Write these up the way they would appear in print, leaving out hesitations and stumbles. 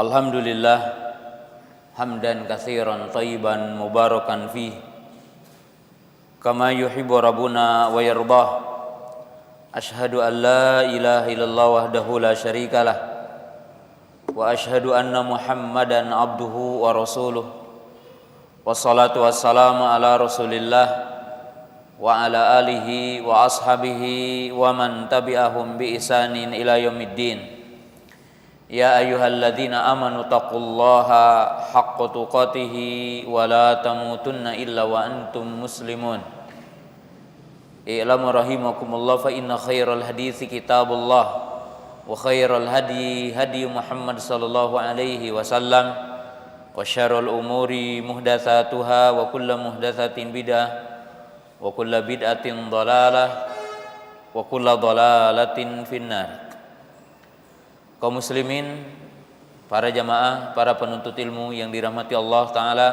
Alhamdulillah hamdan katsiran thayyiban mubarakan fih kama yuhibbu rabbuna wa yardah. Ashhadu an la ilaha illallah wahdahu la syarikalah wa ashhadu anna Muhammadan abduhu wa rasuluh. Wassalatu wassalamu ala Rasulillah wa ala alihi wa ashabihi wa man tabi'ahum bi ihsanin ila yaumiddin. Ya ayyuhalladzina amanu taqullaha haqqa tuqatih wa la tamutunna illa wa antum muslimun. I'lamu rahimakumullah fa inna khairal hadithi kitabullah wa khairal hadi hadi Muhammad sallallahu alaihi wasallam wa syarrul umuri muhdatsatuha wa kullu muhdatsatin bid'ah wa kullu bid'atin dhalalah wa kullu dhalalatin finnar. Kaum muslimin, para jamaah, para penuntut ilmu yang dirahmati Allah Ta'ala,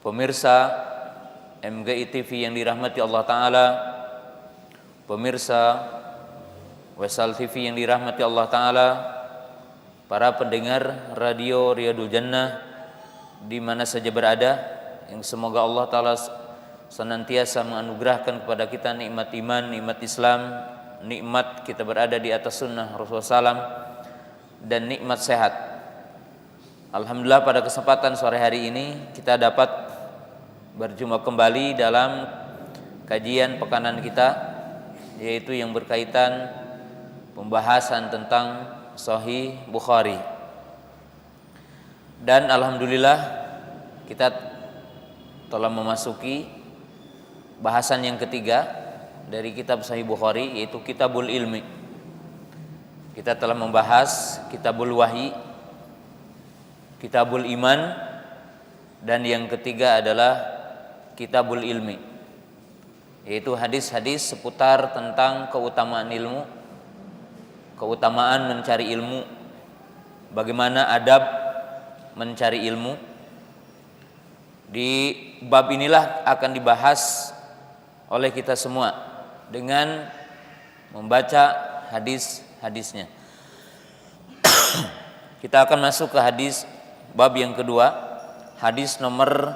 pemirsa MGI TV yang dirahmati Allah Ta'ala, pemirsa Wesal TV yang dirahmati Allah Ta'ala, para pendengar radio Riyadul Jannah di mana saja berada, yang semoga Allah Ta'ala senantiasa menganugerahkan kepada kita nikmat iman, nikmat Islam, nikmat kita berada di atas sunnah Rasulullah SAW, dan nikmat sehat. Alhamdulillah pada kesempatan sore hari ini kita dapat berjumpa kembali dalam kajian pekanan kita, yaitu yang berkaitan pembahasan tentang Sahih Bukhari. Dan alhamdulillah kita telah memasuki bahasan yang ketiga dari kitab Sahih Bukhari, yaitu Kitabul Ilmi. Kita telah membahas Kitabul Wahyi, Kitabul Iman, dan yang ketiga adalah Kitabul Ilmi, yaitu hadis-hadis seputar tentang keutamaan ilmu, keutamaan mencari ilmu, bagaimana adab mencari ilmu. Di bab inilah akan dibahas oleh kita semua dengan membaca hadis-hadisnya. Kita akan masuk ke hadis bab yang kedua, hadis nomor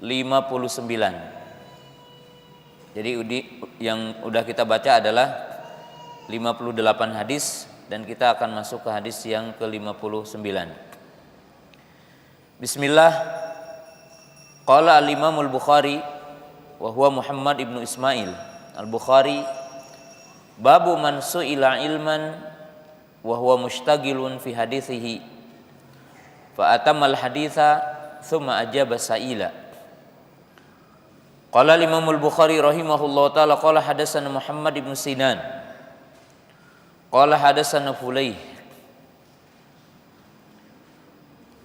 59. Jadi yang udah kita baca adalah 58 hadis, dan kita akan masuk ke hadis yang ke-59. Bismillah. Qala al-Imamul Bukhari wa huwa Muhammad ibnu Ismail Al-Bukhari, babu man su'ila ilman wa huwa mushtagilun fi hadithihi fa atamal haditha thumma ajaba sa'ila. Qala al-Imamul Bukhari rahimahullahu ta'ala qala hadatsana Muhammad ibn Sinan qala hadatsana Fulayh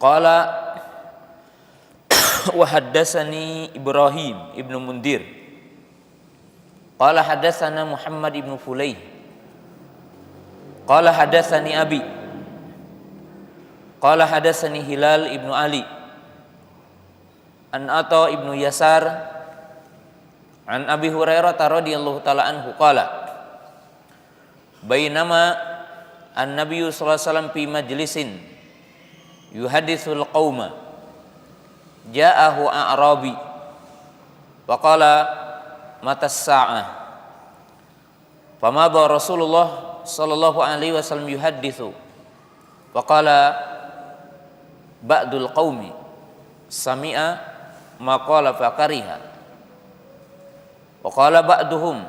qala wa haddatsani Ibrahim ibnu Mundir qala hadatsana Muhammad ibnu Fulayh qala hadatsani Abi qala hadatsani Hilal ibnu Ali an Atha ibnu Yasar an Abi Hurairah radhiyallahu ta'ala anhu qala bainama an-nabiy sallallahu alaihi wasallam fi majlisin yuhaditsul qauma ja'ahu a'rabi wa qala matas sa'ah famada Rasulullah sallallahu alaihi wasallam yuhadditsu wa qala ba'dul qaumi sami'a ma qala fakariha wa qala ba'duhum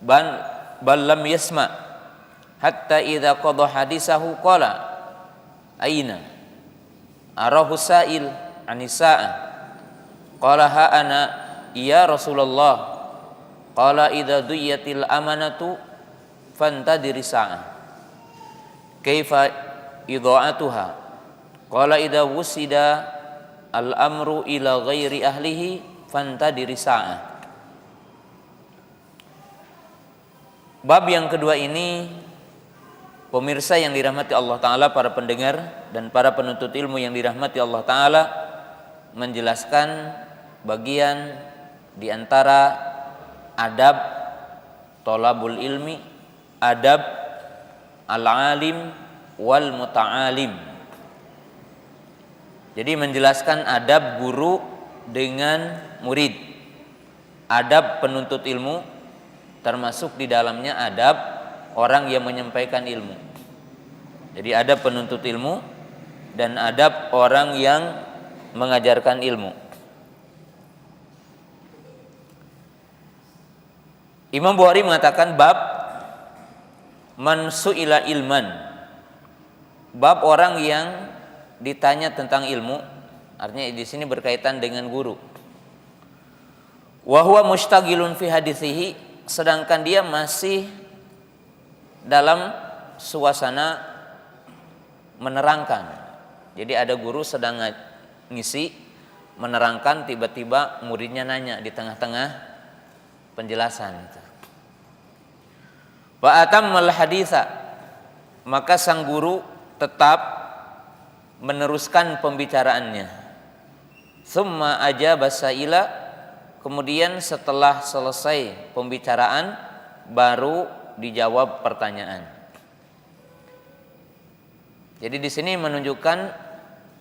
bal lam yasma hatta idza qada hadisahu qala aina arahu sa'il anisa'ah qala ha ana ya Rasulullah qala idza duyatil amanatu fantadiri sa'ah kaifa idha'atuha qala idza wusida al-amru ila ghairi ahlihi fantadiri sa'ah. Bab yang kedua ini, pemirsa yang dirahmati Allah Ta'ala, para pendengar dan para penuntut ilmu yang dirahmati Allah Ta'ala, menjelaskan bagian di antara adab tolabul ilmi, adab al-alim wal muta'alim. Jadi menjelaskan adab guru dengan murid, adab penuntut ilmu, termasuk di dalamnya adab orang yang menyampaikan ilmu. Jadi adab penuntut ilmu dan adab orang yang mengajarkan ilmu. Imam Bukhari mengatakan bab man su'ila ilman, bab orang yang ditanya tentang ilmu, artinya di sini berkaitan dengan guru. Wa huwa mushtagilun fi hadithihi, sedangkan dia masih dalam suasana menerangkan. Jadi ada guru sedang ngisi menerangkan, tiba-tiba muridnya nanya di tengah-tengah penjelasan itu. Wa atammal haditsa, maka sang guru tetap meneruskan pembicaraannya. Summa ajaba saila, kemudian setelah selesai pembicaraan baru dijawab pertanyaan. Jadi di sini menunjukkan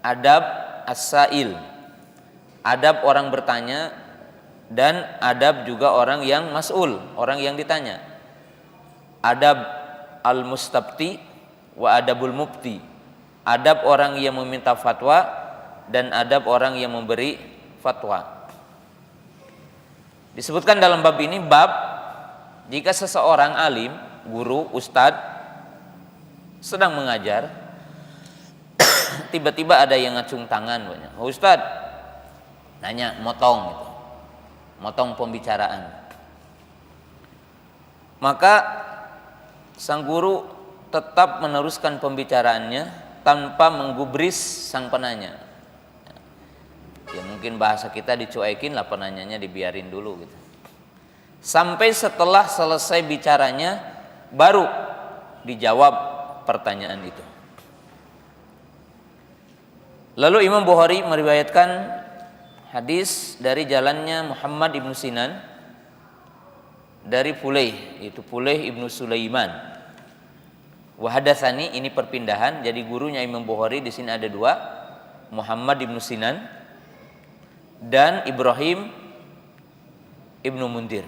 adab as-sail, adab orang bertanya, dan adab juga orang yang mas'ul, orang yang ditanya. Adab al-mustabti wa adabul mufti, adab orang yang meminta fatwa dan adab orang yang memberi fatwa. Disebutkan dalam bab ini, bab jika seseorang alim, guru, ustadz sedang mengajar, tiba-tiba ada yang ngacung tangan, ustadz nanya, motong gitu, motong pembicaraan. Maka sang guru tetap meneruskan pembicaraannya tanpa menggubris sang penanya. Ya mungkin bahasa kita dicuekin lah, penanyanya dibiarin dulu gitu. Sampai setelah selesai bicaranya baru dijawab pertanyaan itu. Lalu Imam Bukhari meriwayatkan hadis dari jalannya Muhammad ibnu Sinan dari Fulayh, itu Fulayh ibnu Sulaiman. Wa hadatsani, ini perpindahan, jadi gurunya Imam Bukhari di sini ada dua, Muhammad ibnu Sinan dan Ibrahim ibnu Mundir.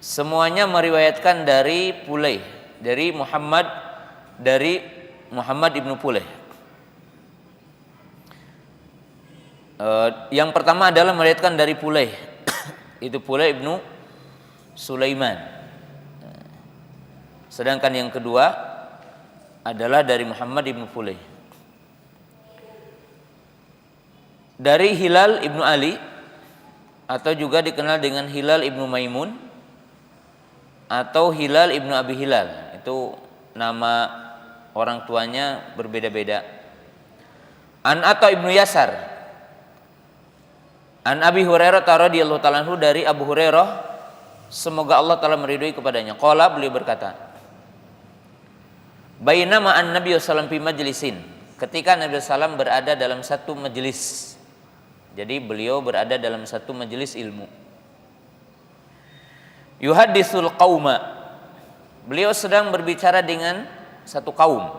Semuanya meriwayatkan dari Fulayh, dari Muhammad ibnu Fulayh. Yang pertama adalah meriwayatkan dari Fulayh, itu Fulayh ibnu Sulaiman. Sedangkan yang kedua adalah dari Muhammad ibnu Fulayh. Dari Hilal ibnu Ali, atau juga dikenal dengan Hilal ibnu Maimun atau Hilal ibnu Abi Hilal, itu nama orang tuanya berbeda-beda. An Atta ibnu Yasar, an Abi Hurairah radhiyallahu ta'ala anhu, dari Abu Hurairah semoga Allah taala meridhoi kepadanya, qala, beliau berkata, bainama an-nabiy sallallahu alaihi wasallam fi majlisin, ketika Nabi sallallahu berada dalam satu majelis. Jadi beliau berada dalam satu majelis ilmu. Yuhaddisul qauma, beliau sedang berbicara dengan satu kaum.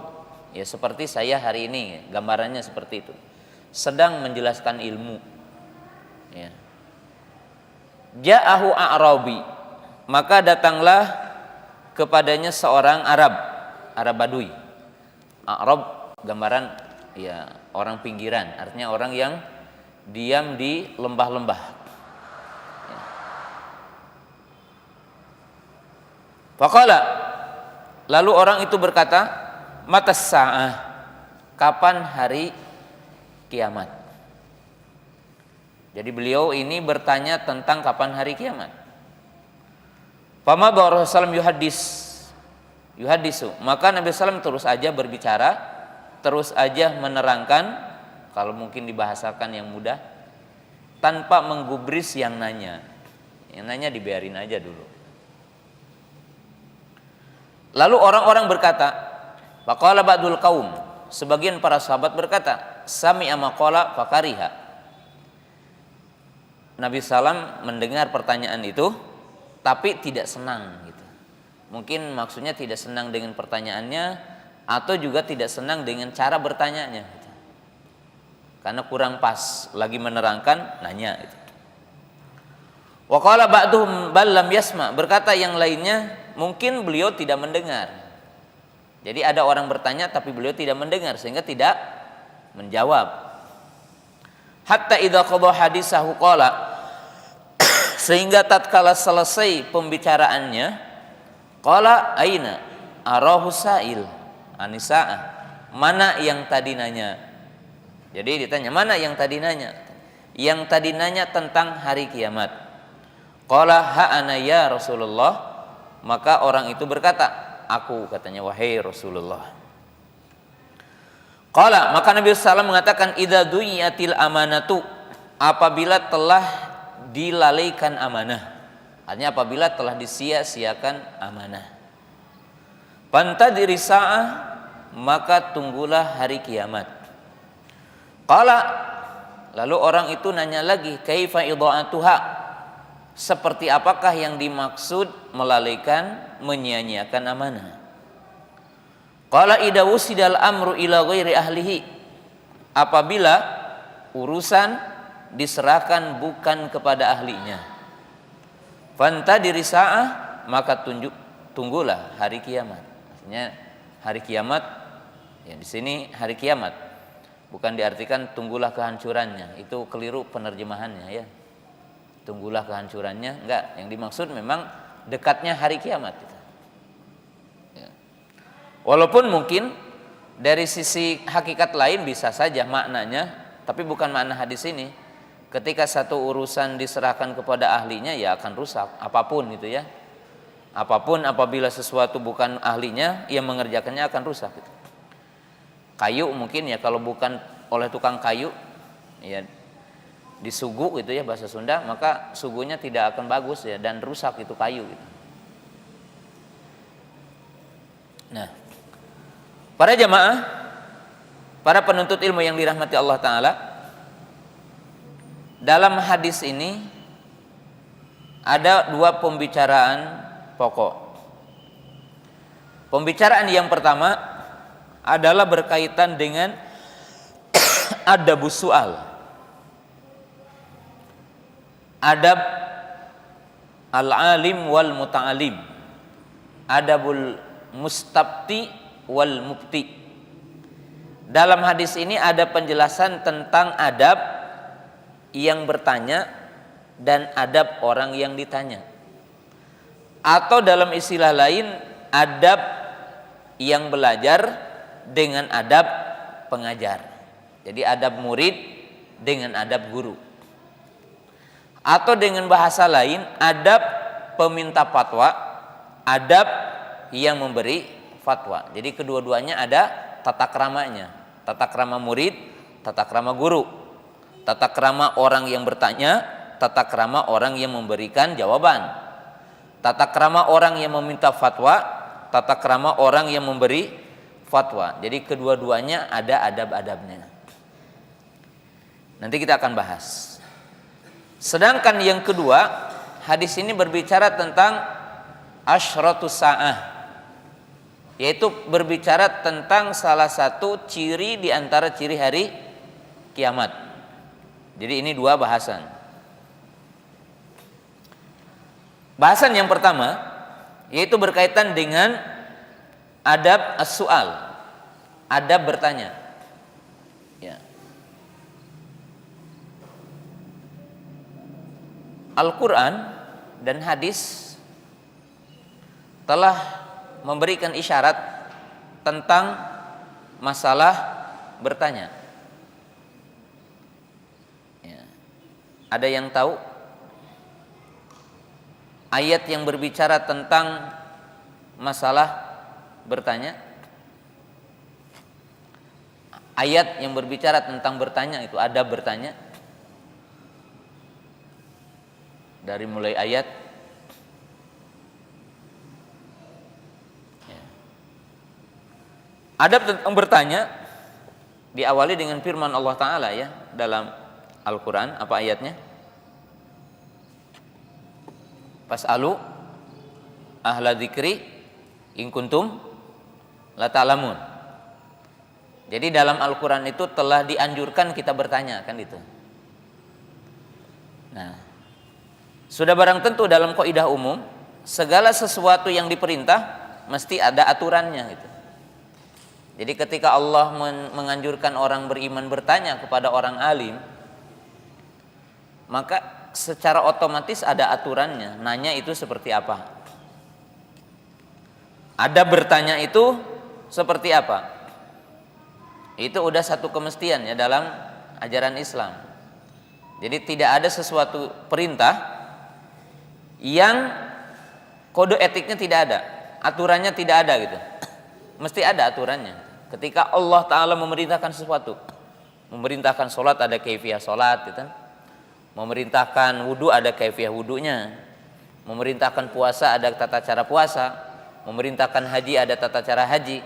Ya seperti saya hari ini, gambarannya seperti itu. Sedang menjelaskan ilmu. Ya. Ja'ahu a'rabi, maka datanglah kepadanya seorang Arab Badui. A'rab gambaran ya orang pinggiran, artinya orang yang diam di lembah-lembah. Ya. Faqala, lalu orang itu berkata, matas sa'ah, kapan hari kiamat? Jadi beliau ini bertanya tentang kapan hari kiamat. Fama Rasulullah yuhadisu, maka Nabi SAW terus aja berbicara, terus aja menerangkan, kalau mungkin dibahasakan yang mudah, tanpa menggubris yang nanya. Yang nanya dibiarin aja dulu. Lalu orang-orang berkata, faqala ba'dul qaum, sebagian para sahabat berkata, sami'a maqala fakariha. Nabi SAW mendengar pertanyaan itu, tapi tidak senang gitu. Mungkin maksudnya tidak senang dengan pertanyaannya atau juga tidak senang dengan cara bertanyanya gitu. Karena kurang pas, lagi menerangkan nanya gitu. Wa qala ba'duhum bal lam yasma, berkata yang lainnya mungkin beliau tidak mendengar. Jadi ada orang bertanya tapi beliau tidak mendengar sehingga tidak menjawab. Hatta idza qada hadisahu qala, sehingga tatkala selesai pembicaraannya, qala aina arahu sa'il anisa'ah, mana yang tadi nanya. Jadi ditanya, mana yang tadi nanya? Yang tadi nanya tentang hari kiamat. Qala ha ana ya Rasulullah, maka orang itu berkata, aku, katanya, wahai Rasulullah. Qala, maka Nabi SAW mengatakan, idza du'iyatil amanatu, apabila telah dilalaikan amanah, artinya apabila telah disia-siakan amanah. Fantadiri sa'ah, maka tunggulah hari kiamat. Qala, lalu orang itu nanya lagi, kaifa idha'atuha, seperti apakah yang dimaksud melalaikan, menyia-nyiakan amanah. Qala idza wusidal amru ila ghairi ahlihi, apabila urusan diserahkan bukan kepada ahlinya. Fantadiri sa'ah, maka tunggulah hari kiamat. Maksudnya hari kiamat ya di sini hari kiamat bukan diartikan tunggulah kehancurannya, itu keliru penerjemahannya ya. Tunggulah kehancurannya, enggak, yang dimaksud memang dekatnya hari kiamat itu. Walaupun mungkin dari sisi hakikat lain bisa saja maknanya, tapi bukan makna hadis ini. Ketika satu urusan diserahkan kepada ahlinya, ya akan rusak. Apapun itu ya. Apapun apabila sesuatu bukan ahlinya, yang mengerjakannya akan rusak. Gitu. Kayu mungkin ya, kalau bukan oleh tukang kayu, ya disugu gitu ya bahasa Sunda, maka sugunya tidak akan bagus ya, dan rusak itu kayu. Gitu. Nah, para jamaah, para penuntut ilmu yang dirahmati Allah Ta'ala, dalam hadis ini ada dua pembicaraan pokok. Pembicaraan yang pertama adalah berkaitan dengan adabus su'al, adab al-alim wal muta'alim, adabul mustabti wal mufti. Dalam hadis ini ada penjelasan tentang adab yang bertanya dan adab orang yang ditanya, atau dalam istilah lain adab yang belajar dengan adab pengajar. Jadi adab murid dengan adab guru, atau dengan bahasa lain adab peminta fatwa, adab yang memberi fatwa. Jadi kedua-duanya ada tata kramanya, tata krama murid, tata krama guru, tata krama orang yang bertanya, tata krama orang yang memberikan jawaban, tata krama orang yang meminta fatwa, tata krama orang yang memberi fatwa. Jadi kedua-duanya ada adab-adabnya. Nanti kita akan bahas. Sedangkan yang kedua, hadis ini berbicara tentang asyratus sa'ah, yaitu berbicara tentang salah satu ciri di antara ciri hari kiamat. Jadi ini dua bahasan. Bahasan yang pertama yaitu berkaitan dengan adab as-su'al, adab bertanya. Ya. Al-Quran dan hadis telah memberikan isyarat tentang masalah bertanya. Ya. Ada yang tahu ayat yang berbicara tentang masalah bertanya? Ayat yang berbicara tentang bertanya itu ada bertanya. Dari mulai ayat adab tentang bertanya diawali dengan firman Allah Ta'ala ya dalam Al-Quran. Apa ayatnya? Fas'alu ahla dzikri in kuntum la ta'lamun. Jadi dalam Al-Qur'an itu telah dianjurkan kita bertanya, kan itu. Nah, sudah barang tentu dalam kaidah umum segala sesuatu yang diperintah mesti ada aturannya gitu. Jadi ketika Allah menganjurkan orang beriman bertanya kepada orang alim, maka secara otomatis ada aturannya. Nanya itu seperti apa? Ada bertanya itu seperti apa? Itu udah satu kemestian ya dalam ajaran Islam. Jadi tidak ada sesuatu perintah yang kode etiknya tidak ada, aturannya tidak ada gitu. Mesti ada aturannya. Ketika Allah Ta'ala memerintahkan sesuatu, memerintahkan sholat ada kaifiyah sholat gitu. Memerintahkan wudu ada kaifiyah wudunya. Memerintahkan puasa ada tata cara puasa. Memerintahkan haji ada tata cara haji.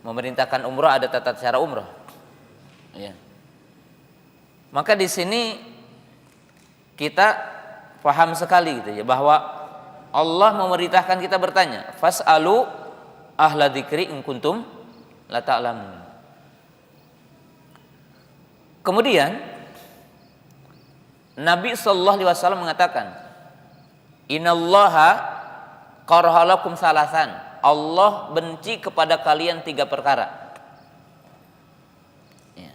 Memerintahkan umroh ada tata cara umroh. Ya. Maka di sini kita paham sekali gitu ya bahwa Allah memerintahkan kita bertanya, fas'alu ahla dzikri in kuntum la ta'lamun. Kemudian Nabi sallallahu alaihi wasallam mengatakan, innallaha qarahalakum salasan. Allah benci kepada kalian 3 perkara. Ya.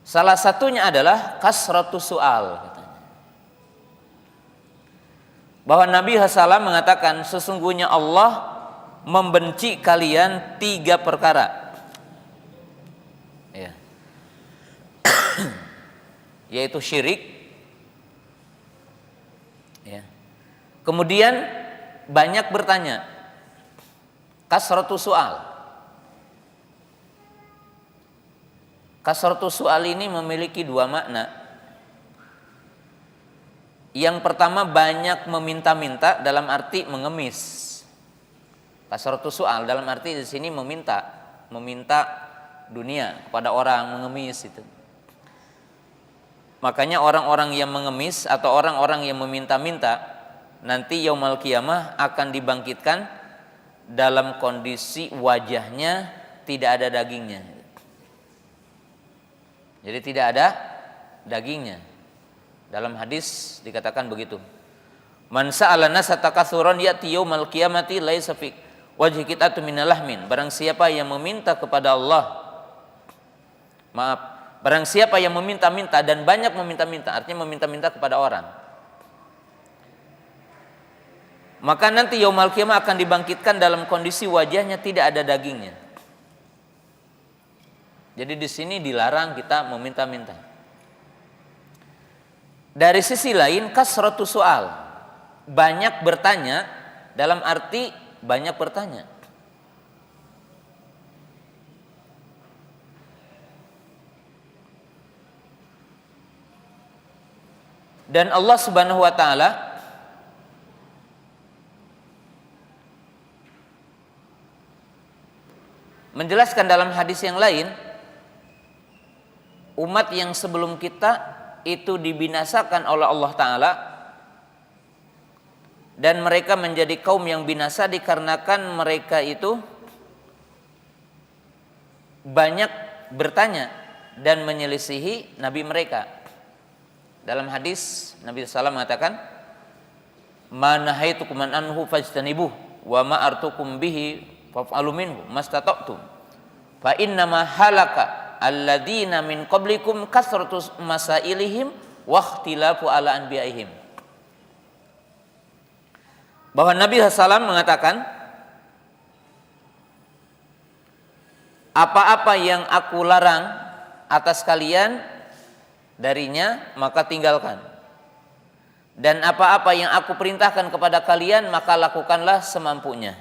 Salah satunya adalah kasratu su'al. Bahwa Nabi SAW mengatakan sesungguhnya Allah membenci kalian 3 perkara. Ya. Yaitu syirik. Ya. Kemudian banyak bertanya. Kasratu su'al. Kasratu su'al ini memiliki 2 makna. Yang pertama banyak meminta-minta dalam arti mengemis. Kasratu su'al dalam arti di sini meminta dunia kepada orang, mengemis itu. Makanya orang-orang yang mengemis atau orang-orang yang meminta-minta nanti yaumul qiyamah akan dibangkitkan dalam kondisi wajahnya tidak ada dagingnya. Jadi tidak ada dagingnya. Dalam hadis dikatakan begitu. Man sa'ala nasa takatsuran ya'ti yaumil qiyamati laisa fi wajhi qit'atun minal lahmin. Barang siapa yang meminta kepada Allah, barang siapa yang meminta-minta dan banyak meminta-minta, artinya meminta-minta kepada orang, maka nanti yaumul qiyamah akan dibangkitkan dalam kondisi wajahnya tidak ada dagingnya. Jadi di sini dilarang kita meminta-minta. Dari sisi lain kasratu soal, banyak bertanya dalam arti banyak bertanya. Dan Allah Subhanahu wa taala menjelaskan dalam hadis yang lain, umat yang sebelum kita itu dibinasakan oleh Allah Ta'ala dan mereka menjadi kaum yang binasa dikarenakan mereka itu banyak bertanya dan menyelisihi Nabi mereka. Dalam hadis Nabi SAW mengatakan, ma nahaitukum an anhu fajtanibuh wa ma artukum bihi fa'alu minhu mastata'tum fa innama halaka alladzina min qablikum kasratus masailihim wa ikhtilafu ala anbiya'ihim. Bahwa Nabi SAW mengatakan, apa-apa yang aku larang atas kalian darinya maka tinggalkan, dan apa-apa yang aku perintahkan kepada kalian maka lakukanlah semampunya.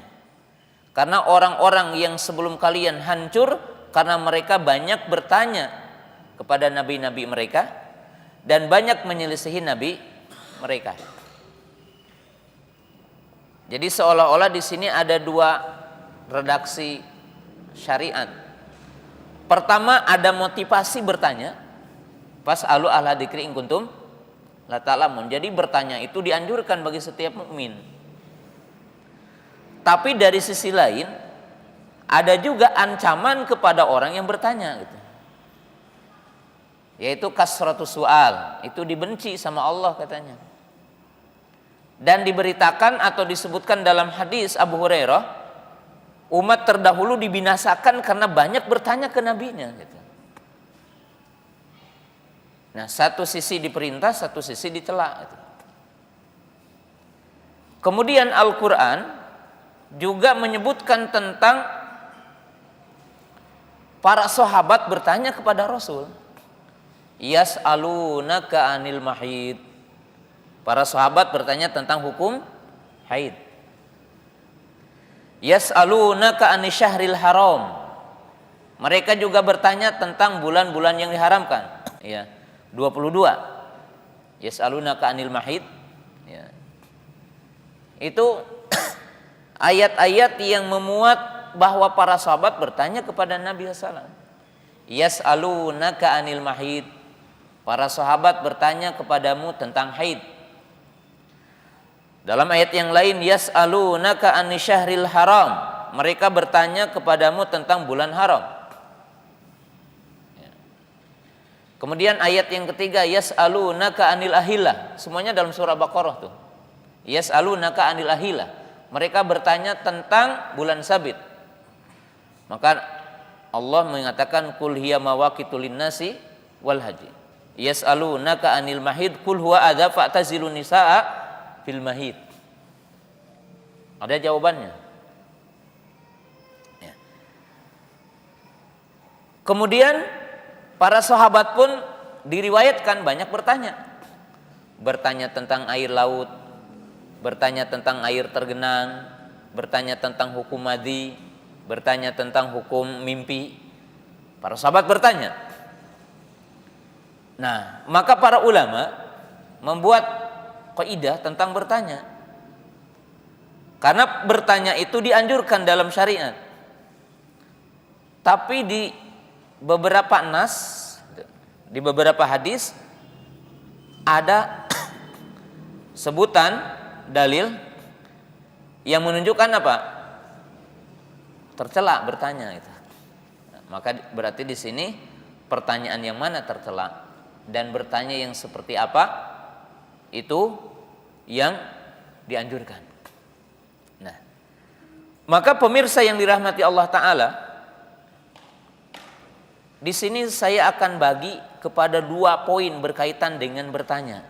Karena orang-orang yang sebelum kalian hancur karena mereka banyak bertanya kepada nabi-nabi mereka dan banyak menyelisihi nabi mereka. Jadi seolah-olah di sini ada 2 redaksi syariat. Pertama ada motivasi bertanya, fas'alu ahla dzikri in kuntum la ta'lamun. Jadi bertanya itu dianjurkan bagi setiap mukmin. Tapi dari sisi lain ada juga ancaman kepada orang yang bertanya gitu. Yaitu kasratus su'al, itu dibenci sama Allah katanya. Dan diberitakan atau disebutkan dalam hadis Abu Hurairah, umat terdahulu dibinasakan karena banyak bertanya ke nabinya gitu. Nah, satu sisi diperintah, satu sisi dicela gitu. Kemudian Al-Qur'an juga menyebutkan tentang para sahabat bertanya kepada Rasul. Yas'alunaka 'anil mahid. Para sahabat bertanya tentang hukum haid. Yas'alunaka 'anil syahril haram. Mereka juga bertanya tentang bulan-bulan yang diharamkan. Ya, 22. Yas'alunaka 'anil mahid. Ya. Itu ayat-ayat yang memuat bahwa para sahabat bertanya kepada Nabi sallallahu alaihi wasallam. Yas'alunaka 'anil mahid. Para sahabat bertanya kepadamu tentang haid. Dalam ayat yang lain, yas'alunaka 'anil syahril haram. Mereka bertanya kepadamu tentang bulan haram. Kemudian ayat yang ketiga, yas'alunaka 'anil ahillah. Semuanya dalam surah Baqarah tuh. Yas'alunaka 'anil ahillah. Mereka bertanya tentang bulan sabit. Maka Allah mengatakan qul hiya mawaqitul linnasi wal haji. Yas'alunaka 'anil mahid qul huwa adza fa'tazilun nisaa fil mahid. Ada jawabannya. Ya. Kemudian para sahabat pun diriwayatkan banyak bertanya. Bertanya tentang air laut, bertanya tentang air tergenang, bertanya tentang hukum madhi, bertanya tentang hukum mimpi. Para sahabat bertanya. Nah, maka para ulama membuat kaidah tentang bertanya. Karena bertanya itu dianjurkan dalam syariat. Tapi di beberapa nas, di beberapa hadis ada sebutan dalil yang menunjukkan apa? Tercela bertanya itu. Maka berarti di sini pertanyaan yang mana tercela dan bertanya yang seperti apa itu yang dianjurkan. Nah, maka pemirsa yang dirahmati Allah Ta'ala, di sini saya akan bagi kepada 2 poin berkaitan dengan bertanya.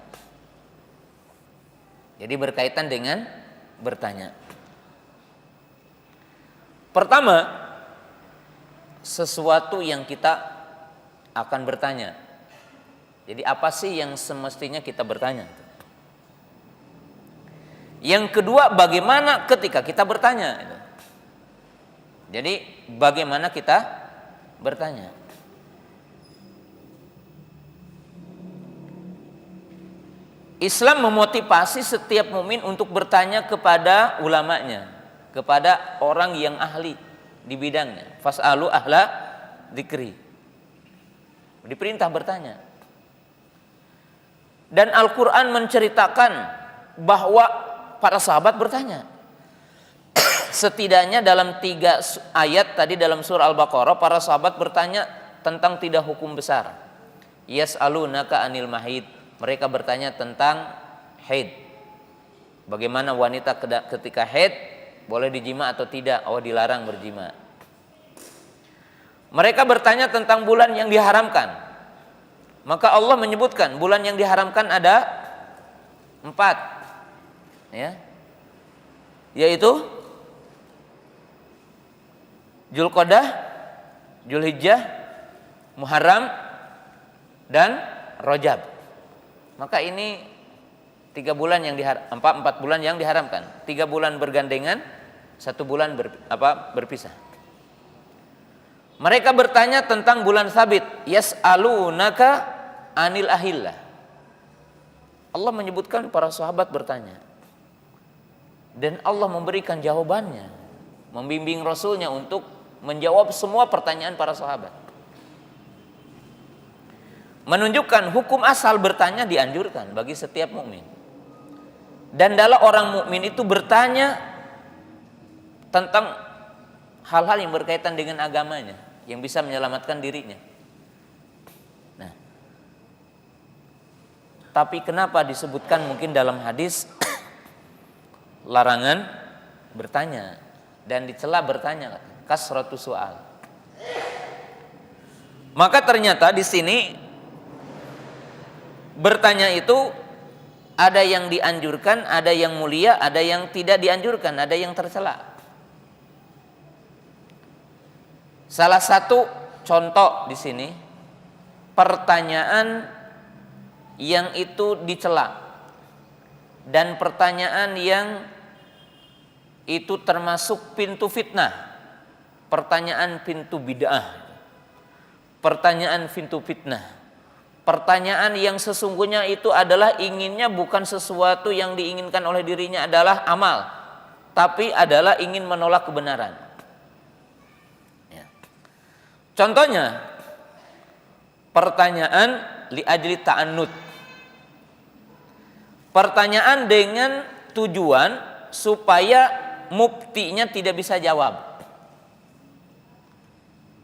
Jadi berkaitan dengan bertanya. Pertama, sesuatu yang kita akan bertanya. Jadi apa sih yang semestinya kita bertanya? Yang kedua, bagaimana ketika kita bertanya? Jadi bagaimana kita bertanya? Islam memotivasi setiap mukmin untuk bertanya kepada ulamanya, kepada orang yang ahli di bidangnya. Fas'alu ahla dzikri. Diperintah bertanya. Dan Al-Quran menceritakan bahwa para sahabat bertanya. Setidaknya dalam 3 ayat tadi dalam surah Al-Baqarah, para sahabat bertanya tentang 3 hukum besar. Yas'alunaka 'anil mahid. Mereka bertanya tentang haid. Bagaimana wanita ketika haid, boleh dijima atau tidak? Oh, dilarang berjima. Mereka bertanya tentang bulan yang diharamkan. Maka Allah menyebutkan bulan yang diharamkan ada 4, ya, yaitu Dzulqa'dah, Dzulhijjah, Muharram, dan Rajab. Maka ini 3 bulan yang 4 bulan yang diharamkan. 3 bulan bergandengan, 1 bulan berpisah. Mereka bertanya tentang bulan sabit. Yas'alunaka 'anil ahillah. Allah menyebutkan para sahabat bertanya. Dan Allah memberikan jawabannya. Membimbing Rasulnya untuk menjawab semua pertanyaan para sahabat. Menunjukkan hukum asal bertanya dianjurkan bagi setiap mukmin. Dan dalam orang mukmin itu bertanya tentang hal-hal yang berkaitan dengan agamanya, yang bisa menyelamatkan dirinya. Nah, tapi kenapa disebutkan mungkin dalam hadis larangan bertanya dan dicela bertanya, kasratu soal. Maka ternyata di sini bertanya itu ada yang dianjurkan, ada yang mulia, ada yang tidak dianjurkan, ada yang tercela. Salah satu contoh di sini pertanyaan yang itu dicela dan pertanyaan yang itu termasuk pintu fitnah, pertanyaan pintu bid'ah, pertanyaan pintu fitnah, pertanyaan yang sesungguhnya itu adalah inginnya bukan sesuatu yang diinginkan oleh dirinya adalah amal, tapi adalah ingin menolak kebenaran. Ya. Contohnya pertanyaan li ajli ta'annud, pertanyaan dengan tujuan supaya muftinya tidak bisa jawab.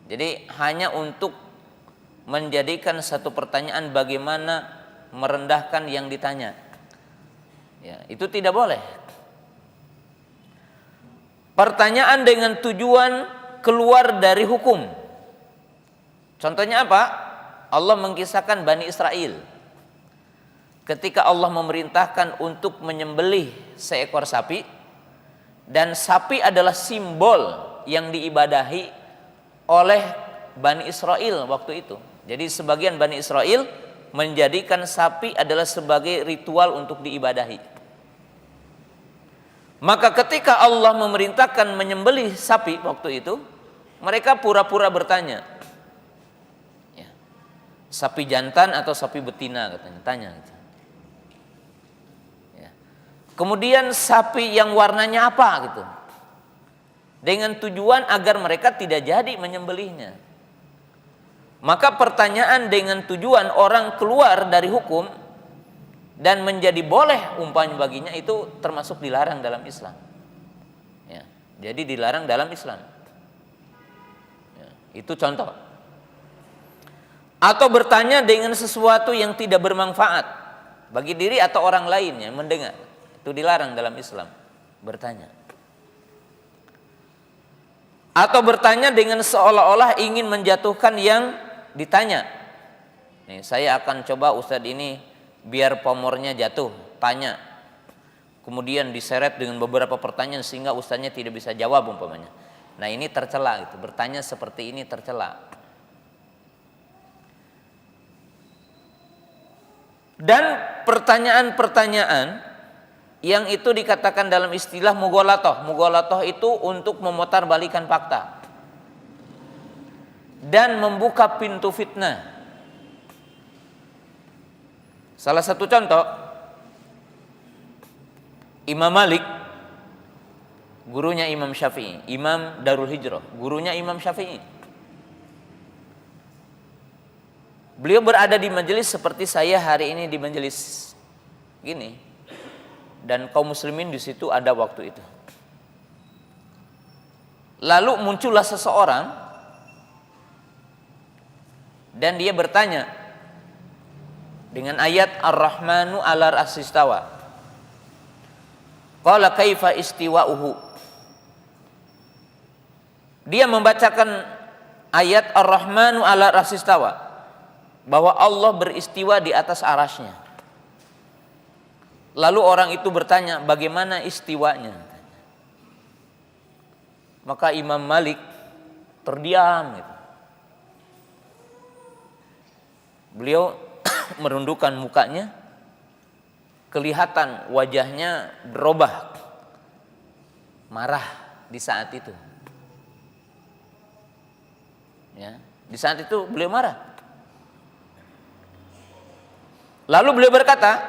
Jadi hanya untuk menjadikan satu pertanyaan bagaimana merendahkan yang ditanya. Ya, itu tidak boleh. Pertanyaan dengan tujuan keluar dari hukum. Contohnya apa? Allah mengisahkan Bani Israel. Ketika Allah memerintahkan untuk menyembelih seekor sapi, dan sapi adalah simbol yang diibadahi oleh Bani Israel waktu itu. Jadi sebagian Bani Israel menjadikan sapi adalah sebagai ritual untuk diibadahi. Maka ketika Allah memerintahkan menyembelih sapi waktu itu, mereka pura-pura bertanya, ya, sapi jantan atau sapi betina katanya, tanya gitu. Ya. Kemudian sapi yang warnanya apa gitu, dengan tujuan agar mereka tidak jadi menyembelihnya. Maka pertanyaan dengan tujuan orang keluar dari hukum dan menjadi boleh umpamanya baginya itu termasuk dilarang dalam Islam. Ya, jadi dilarang dalam Islam. Ya, itu contoh. Atau bertanya dengan sesuatu yang tidak bermanfaat bagi diri atau orang lain yang mendengar, itu dilarang dalam Islam. Bertanya. Atau bertanya dengan seolah-olah ingin menjatuhkan yang ditanya. Nih, saya akan coba Ustadz ini biar pamornya jatuh, tanya. Kemudian diseret dengan beberapa pertanyaan sehingga Ustadznya tidak bisa jawab umpamanya. Nah, ini tercela gitu. Bertanya seperti ini tercela. Dan pertanyaan-pertanyaan yang itu dikatakan dalam istilah mughalatoh. Mughalatoh itu untuk memutarbalikan fakta dan membuka pintu fitnah. Salah satu contoh, Imam Malik, gurunya Imam Syafi'i, Imam Darul Hijrah, gurunya Imam Syafi'i. Beliau berada di majelis seperti saya hari ini di majelis gini, dan kaum muslimin di situ ada waktu itu. Lalu muncullah seseorang dan dia bertanya dengan ayat Ar-Rahmanu 'alar as-istawa. Qala kaifa istiwa'uhu. Dia membacakan ayat Ar-Rahmanu 'alar as-istawa, bahwa Allah beristiwa di atas arasy-Nya. Lalu orang itu bertanya, bagaimana istiwanya? Maka Imam Malik terdiam gitu. Beliau merundukkan mukanya, kelihatan wajahnya berubah, marah di saat itu. Ya, di saat itu beliau marah. Lalu beliau berkata,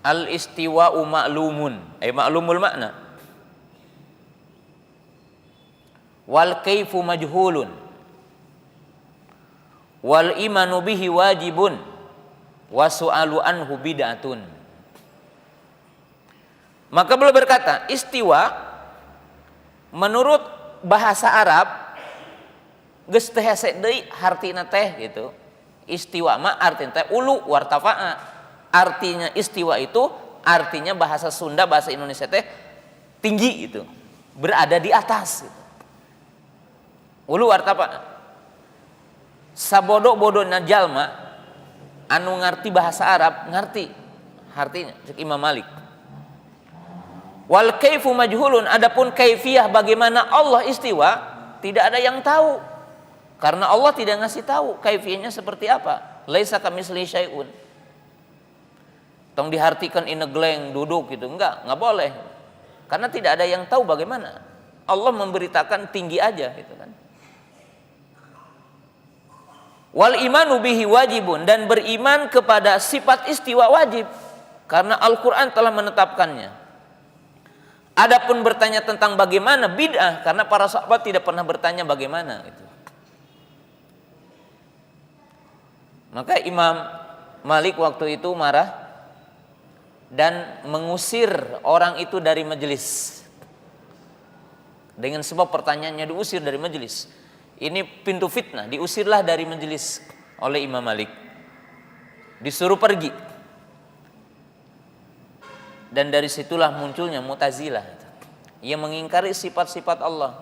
al-istiwa'u ma'lumun, ma'lumul makna. Wal kaifu majhulun. Wal imanu bihi wajibun wa su'alu anhu bid'atun. Maka beliau berkata, istiwa menurut bahasa Arab geus teh hese deui hartina teh gitu. Istiwa mah artinya teh ulu wartafa'a. Artinya istiwa itu artinya bahasa Sunda, bahasa Indonesia teh tinggi gitu. Berada di atas gitu. Ulu wartafa'a. Sabodo-bodona jalma anu ngarti bahasa Arab ngarti artinya cek Imam Malik. Wal kaifu majhulun, adapun kaifiyah bagaimana Allah istiwa tidak ada yang tahu. Karena Allah tidak ngasih tahu kaifiyahnya seperti apa. Laisa kamitslihi syai'un. Tong dihartikan inegleng duduk gitu, enggak boleh. Karena tidak ada yang tahu bagaimana. Allah memberitakan tinggi aja gitu kan. Wal imanu bihi wajibun, dan beriman kepada sifat istiwa wajib karena Al-Qur'an telah menetapkannya. Adapun bertanya tentang bagaimana bid'ah karena para sahabat tidak pernah bertanya bagaimana gitu. Maka Imam Malik waktu itu marah dan mengusir orang itu dari majelis. Dengan sebab pertanyaannya diusir dari majelis. Ini pintu fitnah, diusirlah dari majelis oleh Imam Malik. Disuruh pergi. Dan dari situlah munculnya Mu'tazilah. Ia mengingkari sifat-sifat Allah.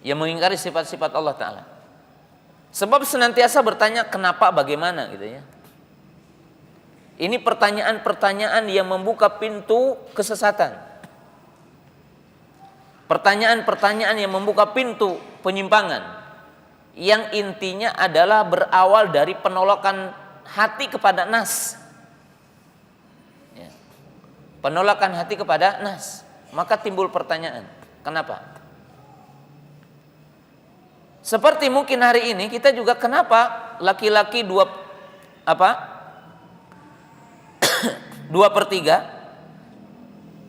Ia mengingkari sifat-sifat Allah Ta'ala. Sebab senantiasa bertanya kenapa, bagaimana gitu ya. Ini pertanyaan-pertanyaan yang membuka pintu kesesatan. Pertanyaan-pertanyaan yang membuka pintu penyimpangan. Yang intinya adalah berawal dari penolakan hati kepada nas. Ya. Penolakan hati kepada nas. Maka timbul pertanyaan, kenapa? Seperti mungkin hari ini kita juga kenapa laki-laki 2/3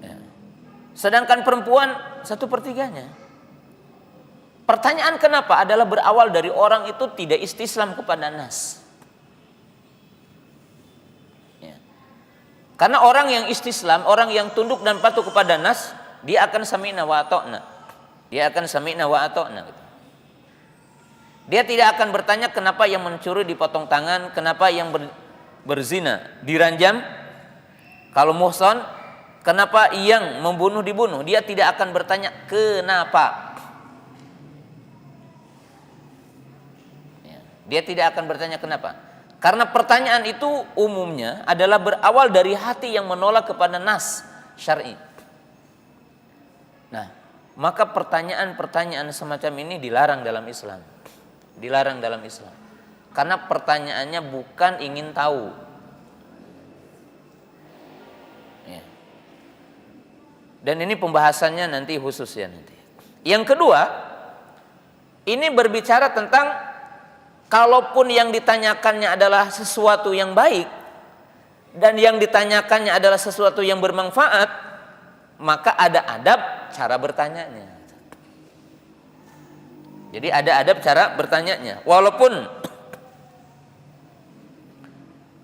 ya. Sedangkan perempuan 1/3. Pertanyaan kenapa adalah berawal dari orang itu tidak istislam kepada nas ya. Karena orang yang istislam, orang yang tunduk dan patuh kepada nas, dia akan sami'na wa ata'na. Dia akan sami'na wa ata'na gitu. Dia tidak akan bertanya kenapa yang mencuri dipotong tangan, kenapa yang berzina diranjam, kalau muhsan, kenapa yang membunuh dibunuh. Dia tidak akan bertanya kenapa. Dia tidak akan bertanya kenapa. Karena pertanyaan itu umumnya adalah berawal dari hati yang menolak kepada nas syar'i. Nah, maka pertanyaan-pertanyaan semacam ini dilarang dalam Islam. Dilarang dalam Islam. Karena pertanyaannya bukan ingin tahu. Ya. Dan ini pembahasannya nanti khusus ya nanti. Yang kedua, ini berbicara tentang kalaupun yang ditanyakannya adalah sesuatu yang baik dan yang ditanyakannya adalah sesuatu yang bermanfaat, maka ada adab cara bertanyanya. Jadi ada adab cara bertanyanya. Walaupun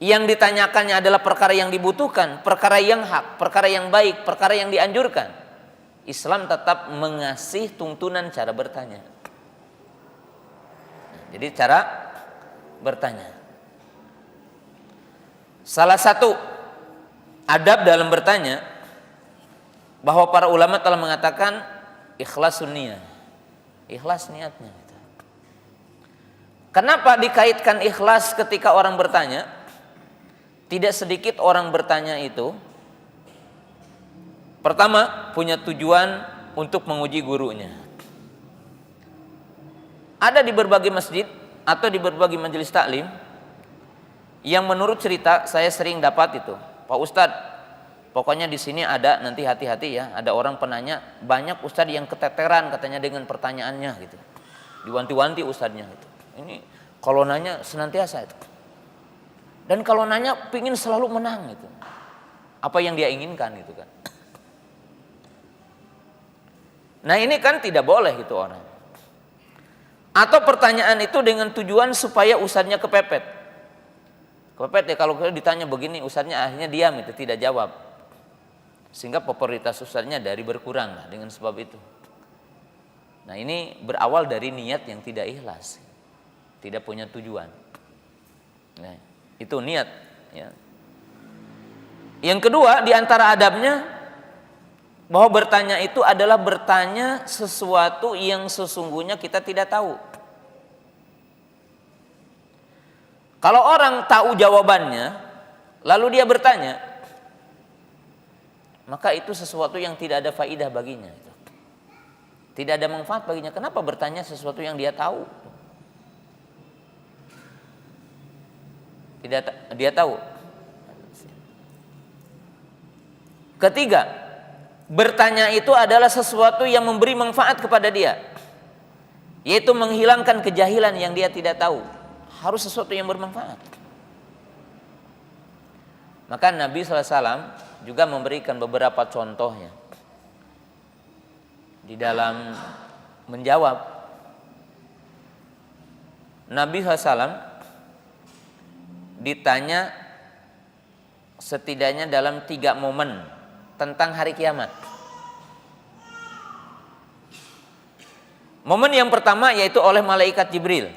yang ditanyakannya adalah perkara yang dibutuhkan, perkara yang hak, perkara yang baik, perkara yang dianjurkan, Islam tetap mengasih tuntunan cara bertanya. Jadi cara bertanya. Salah satu adab dalam bertanya bahwa para ulama telah mengatakan ikhlasun niyah. Ikhlas niatnya. Kenapa dikaitkan ikhlas ketika orang bertanya? Tidak sedikit orang bertanya itu pertama punya tujuan untuk menguji gurunya. Ada di berbagai masjid atau di berbagai majelis taklim yang menurut cerita saya sering dapat itu, Pak Ustadz, pokoknya di sini ada, nanti hati-hati ya, ada orang penanya, banyak ustadz yang keteteran katanya dengan pertanyaannya gitu. Diwanti-wanti ustadznya gitu. Ini kalau nanya senantiasa itu. Dan kalau nanya pingin selalu menang gitu. Apa yang dia inginkan gitu kan. Nah ini kan tidak boleh gitu orang. Atau pertanyaan itu dengan tujuan supaya ustadznya kepepet. Kepepet ya, kalau ditanya begini ustadznya akhirnya diam itu, tidak jawab. Sehingga popularitas ustadznya dari berkurang lah dengan sebab itu. Nah, ini berawal dari niat yang tidak ikhlas, tidak punya tujuan. Nah, itu niat. Ya. Yang kedua, di antara adabnya bahwa bertanya itu adalah bertanya sesuatu yang sesungguhnya kita tidak tahu. Kalau orang tahu jawabannya, lalu dia bertanya, maka itu sesuatu yang tidak ada faidah baginya. Tidak ada manfaat baginya. Kenapa bertanya sesuatu yang dia tahu? Dia tahu. Ketiga, bertanya itu adalah sesuatu yang memberi manfaat kepada dia, yaitu menghilangkan kejahilan yang dia tidak tahu. Harus sesuatu yang bermanfaat. Maka Nabi SAW juga memberikan beberapa contohnya di dalam menjawab. Nabi SAW ditanya setidaknya dalam 3 momen tentang hari kiamat. Momen yang pertama yaitu oleh malaikat Jibril.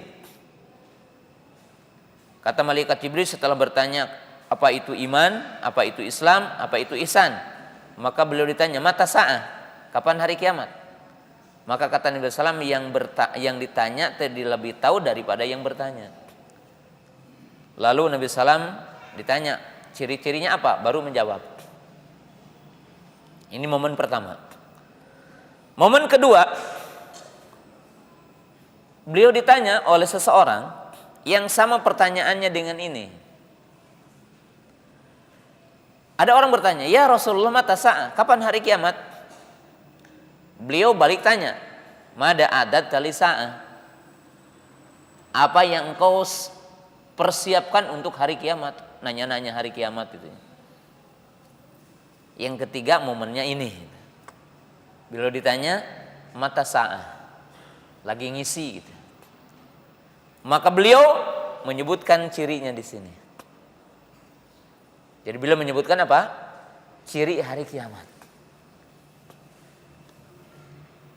Kata malaikat Jibril setelah bertanya apa itu iman, apa itu Islam, apa itu ihsan, maka beliau ditanya mata sa'ah, kapan hari kiamat? Maka kata Nabi SAW yang ditanya tadi lebih tahu daripada yang bertanya. Lalu Nabi SAW ditanya ciri-cirinya apa? Baru menjawab. Ini momen pertama. Momen kedua, beliau ditanya oleh seseorang yang sama pertanyaannya dengan ini. Ada orang bertanya, ya Rasulullah mata sa'ah, kapan hari kiamat? Beliau balik tanya, mada adat tali sa'ah, apa yang engkau persiapkan untuk hari kiamat? Nanya-nanya hari kiamat itu. Yang ketiga momennya ini, beliau ditanya mata sa'ah, lagi ngisi gitu. Maka beliau menyebutkan cirinya di sini. Jadi beliau menyebutkan apa? Ciri hari kiamat.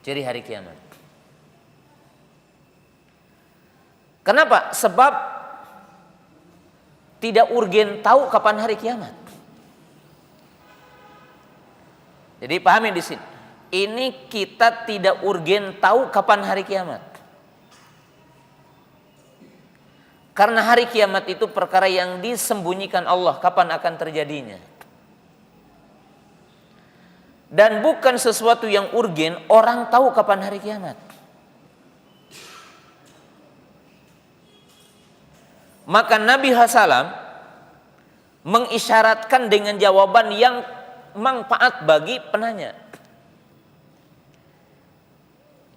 Ciri hari kiamat. Kenapa? Sebab tidak urgen tahu kapan hari kiamat. Jadi pahami di sini. Ini kita tidak urgen tahu kapan hari kiamat. Karena hari kiamat itu perkara yang disembunyikan Allah kapan akan terjadinya. Dan bukan sesuatu yang urgen orang tahu kapan hari kiamat. Maka Nabi SAW mengisyaratkan dengan jawaban yang manfaat bagi penanya.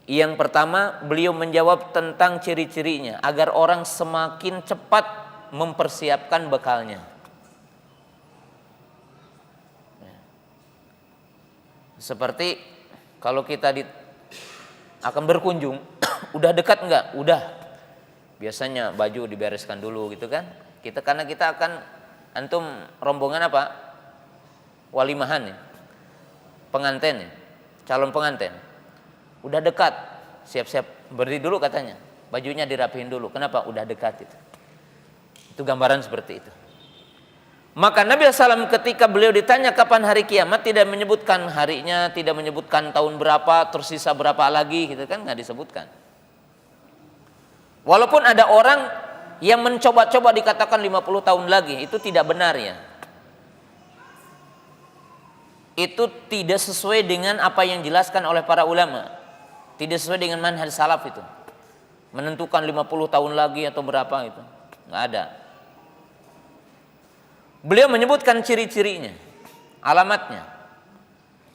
Yang pertama, beliau menjawab tentang ciri-cirinya agar orang semakin cepat mempersiapkan bekalnya. Seperti kalau kita akan berkunjung, udah dekat enggak? Udah. Biasanya baju dibereskan dulu gitu kan. Karena kita akan, antum rombongan apa? Walimahan ya. Pengantin ya. Calon pengantin. Udah dekat, siap-siap berdiri dulu katanya. Bajunya dirapihin dulu. Kenapa? Udah dekat itu. Itu gambaran seperti itu. Maka Nabi SAW ketika beliau ditanya kapan hari kiamat, tidak menyebutkan harinya, tidak menyebutkan tahun berapa, tersisa berapa lagi, gitu kan, nggak disebutkan. Walaupun ada orang yang mencoba-coba dikatakan 50 tahun lagi, itu tidak benar ya. Itu tidak sesuai dengan apa yang dijelaskan oleh para ulama. Tidak sesuai dengan manhaj salaf itu. Menentukan 50 tahun lagi atau berapa itu, nggak ada. Beliau menyebutkan ciri-cirinya, alamatnya.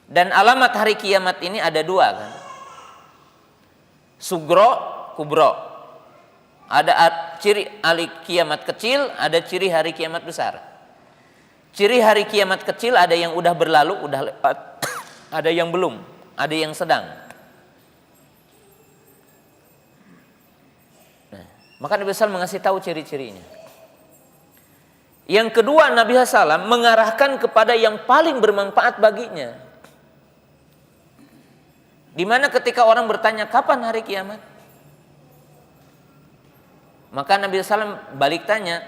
Dan alamat hari kiamat ini ada 2 kan. Sugro, kubro. Ada ciri hari kiamat kecil, ada ciri hari kiamat besar. Ciri hari kiamat kecil ada yang udah berlalu, udah lewat. Ada yang belum, ada yang sedang. Nah, maka Nabi SAW mengasih tahu ciri-cirinya. Yang kedua, Nabi SAW mengarahkan kepada yang paling bermanfaat baginya. Di mana ketika orang bertanya kapan hari kiamat, maka Nabi SAW balik tanya,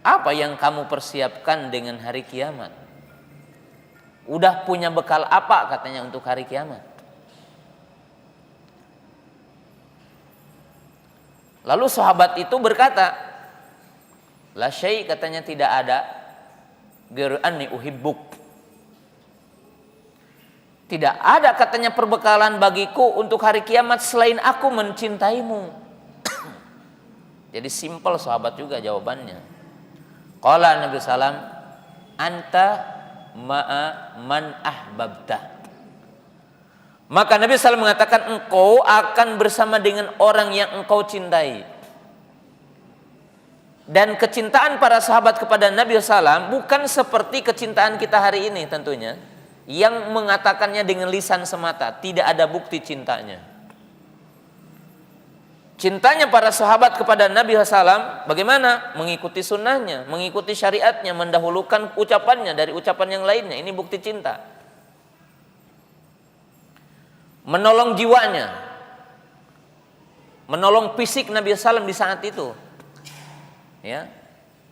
apa yang kamu persiapkan dengan hari kiamat? Udah punya bekal apa katanya untuk hari kiamat? Lalu sahabat itu berkata, la syai, katanya tidak ada, ghairu anni uhibbuk. Tidak ada katanya perbekalan bagiku untuk hari kiamat selain aku mencintaimu. Jadi simpel sahabat juga jawabannya. Qala Nabi sallam, anta ma'a man ahbabta. Maka Nabi SAW mengatakan, engkau akan bersama dengan orang yang engkau cintai. Dan kecintaan para sahabat kepada Nabi SAW bukan seperti kecintaan kita hari ini tentunya, yang mengatakannya dengan lisan semata, tidak ada bukti cintanya. Cintanya para sahabat kepada Nabi SAW bagaimana? Mengikuti sunnahnya, mengikuti syariatnya, mendahulukan ucapannya dari ucapan yang lainnya. Ini bukti cinta. Menolong jiwanya, menolong fisik Nabi SAW di saat itu, ya,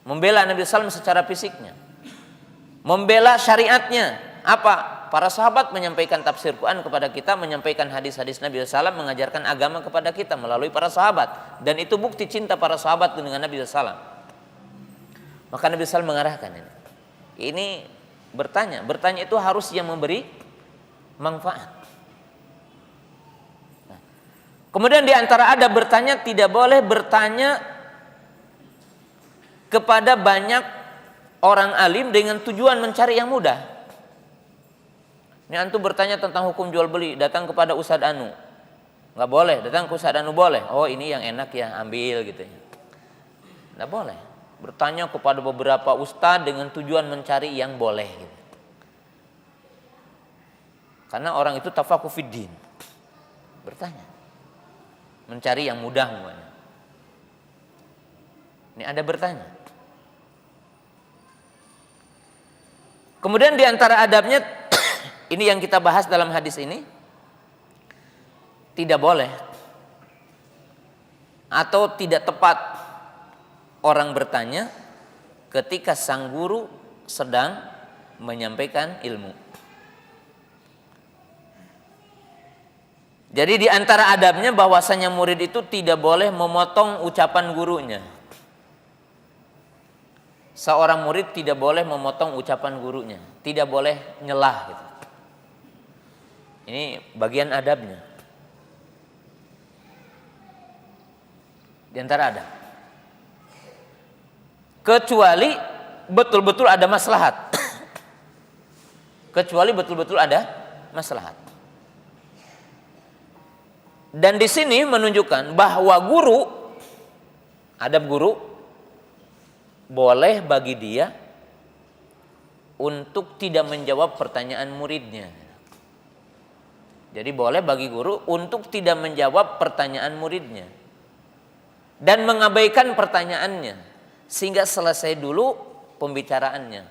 membela Nabi SAW secara fisiknya, membela syariatnya. Apa? Para sahabat menyampaikan tafsir Quran kepada kita, menyampaikan hadis-hadis Nabi SAW, mengajarkan agama kepada kita melalui para sahabat, dan itu bukti cinta para sahabat dengan Nabi SAW. Maka Nabi SAW mengarahkan ini bertanya itu harus yang memberi manfaat. Kemudian di antara adab bertanya, tidak boleh bertanya kepada banyak orang alim dengan tujuan mencari yang mudah. Ini antum bertanya tentang hukum jual beli, datang kepada Ustadz Anu, nggak boleh. Datang ke Ustadz Anu boleh. Oh ini yang enak ya, ambil gitu ya. Nggak boleh. Bertanya kepada beberapa ustadz dengan tujuan mencari yang boleh. Gitu. Karena orang itu tafaqquh fiddin. Bertanya. Mencari yang mudah semuanya. Ini ada bertanya. Kemudian di antara adabnya ini yang kita bahas dalam hadis ini, tidak boleh atau tidak tepat orang bertanya ketika sang guru sedang menyampaikan ilmu. Jadi di antara adabnya bahwasanya murid itu tidak boleh memotong ucapan gurunya. Seorang murid tidak boleh memotong ucapan gurunya, tidak boleh nyelah gitu. Ini bagian adabnya. Di antara adab. Kecuali betul-betul ada maslahat. Kecuali betul-betul ada maslahat. Dan di sini menunjukkan bahwa guru, adab guru, boleh bagi dia untuk tidak menjawab pertanyaan muridnya. Jadi boleh bagi guru untuk tidak menjawab pertanyaan muridnya dan mengabaikan pertanyaannya sehingga selesai dulu pembicaraannya.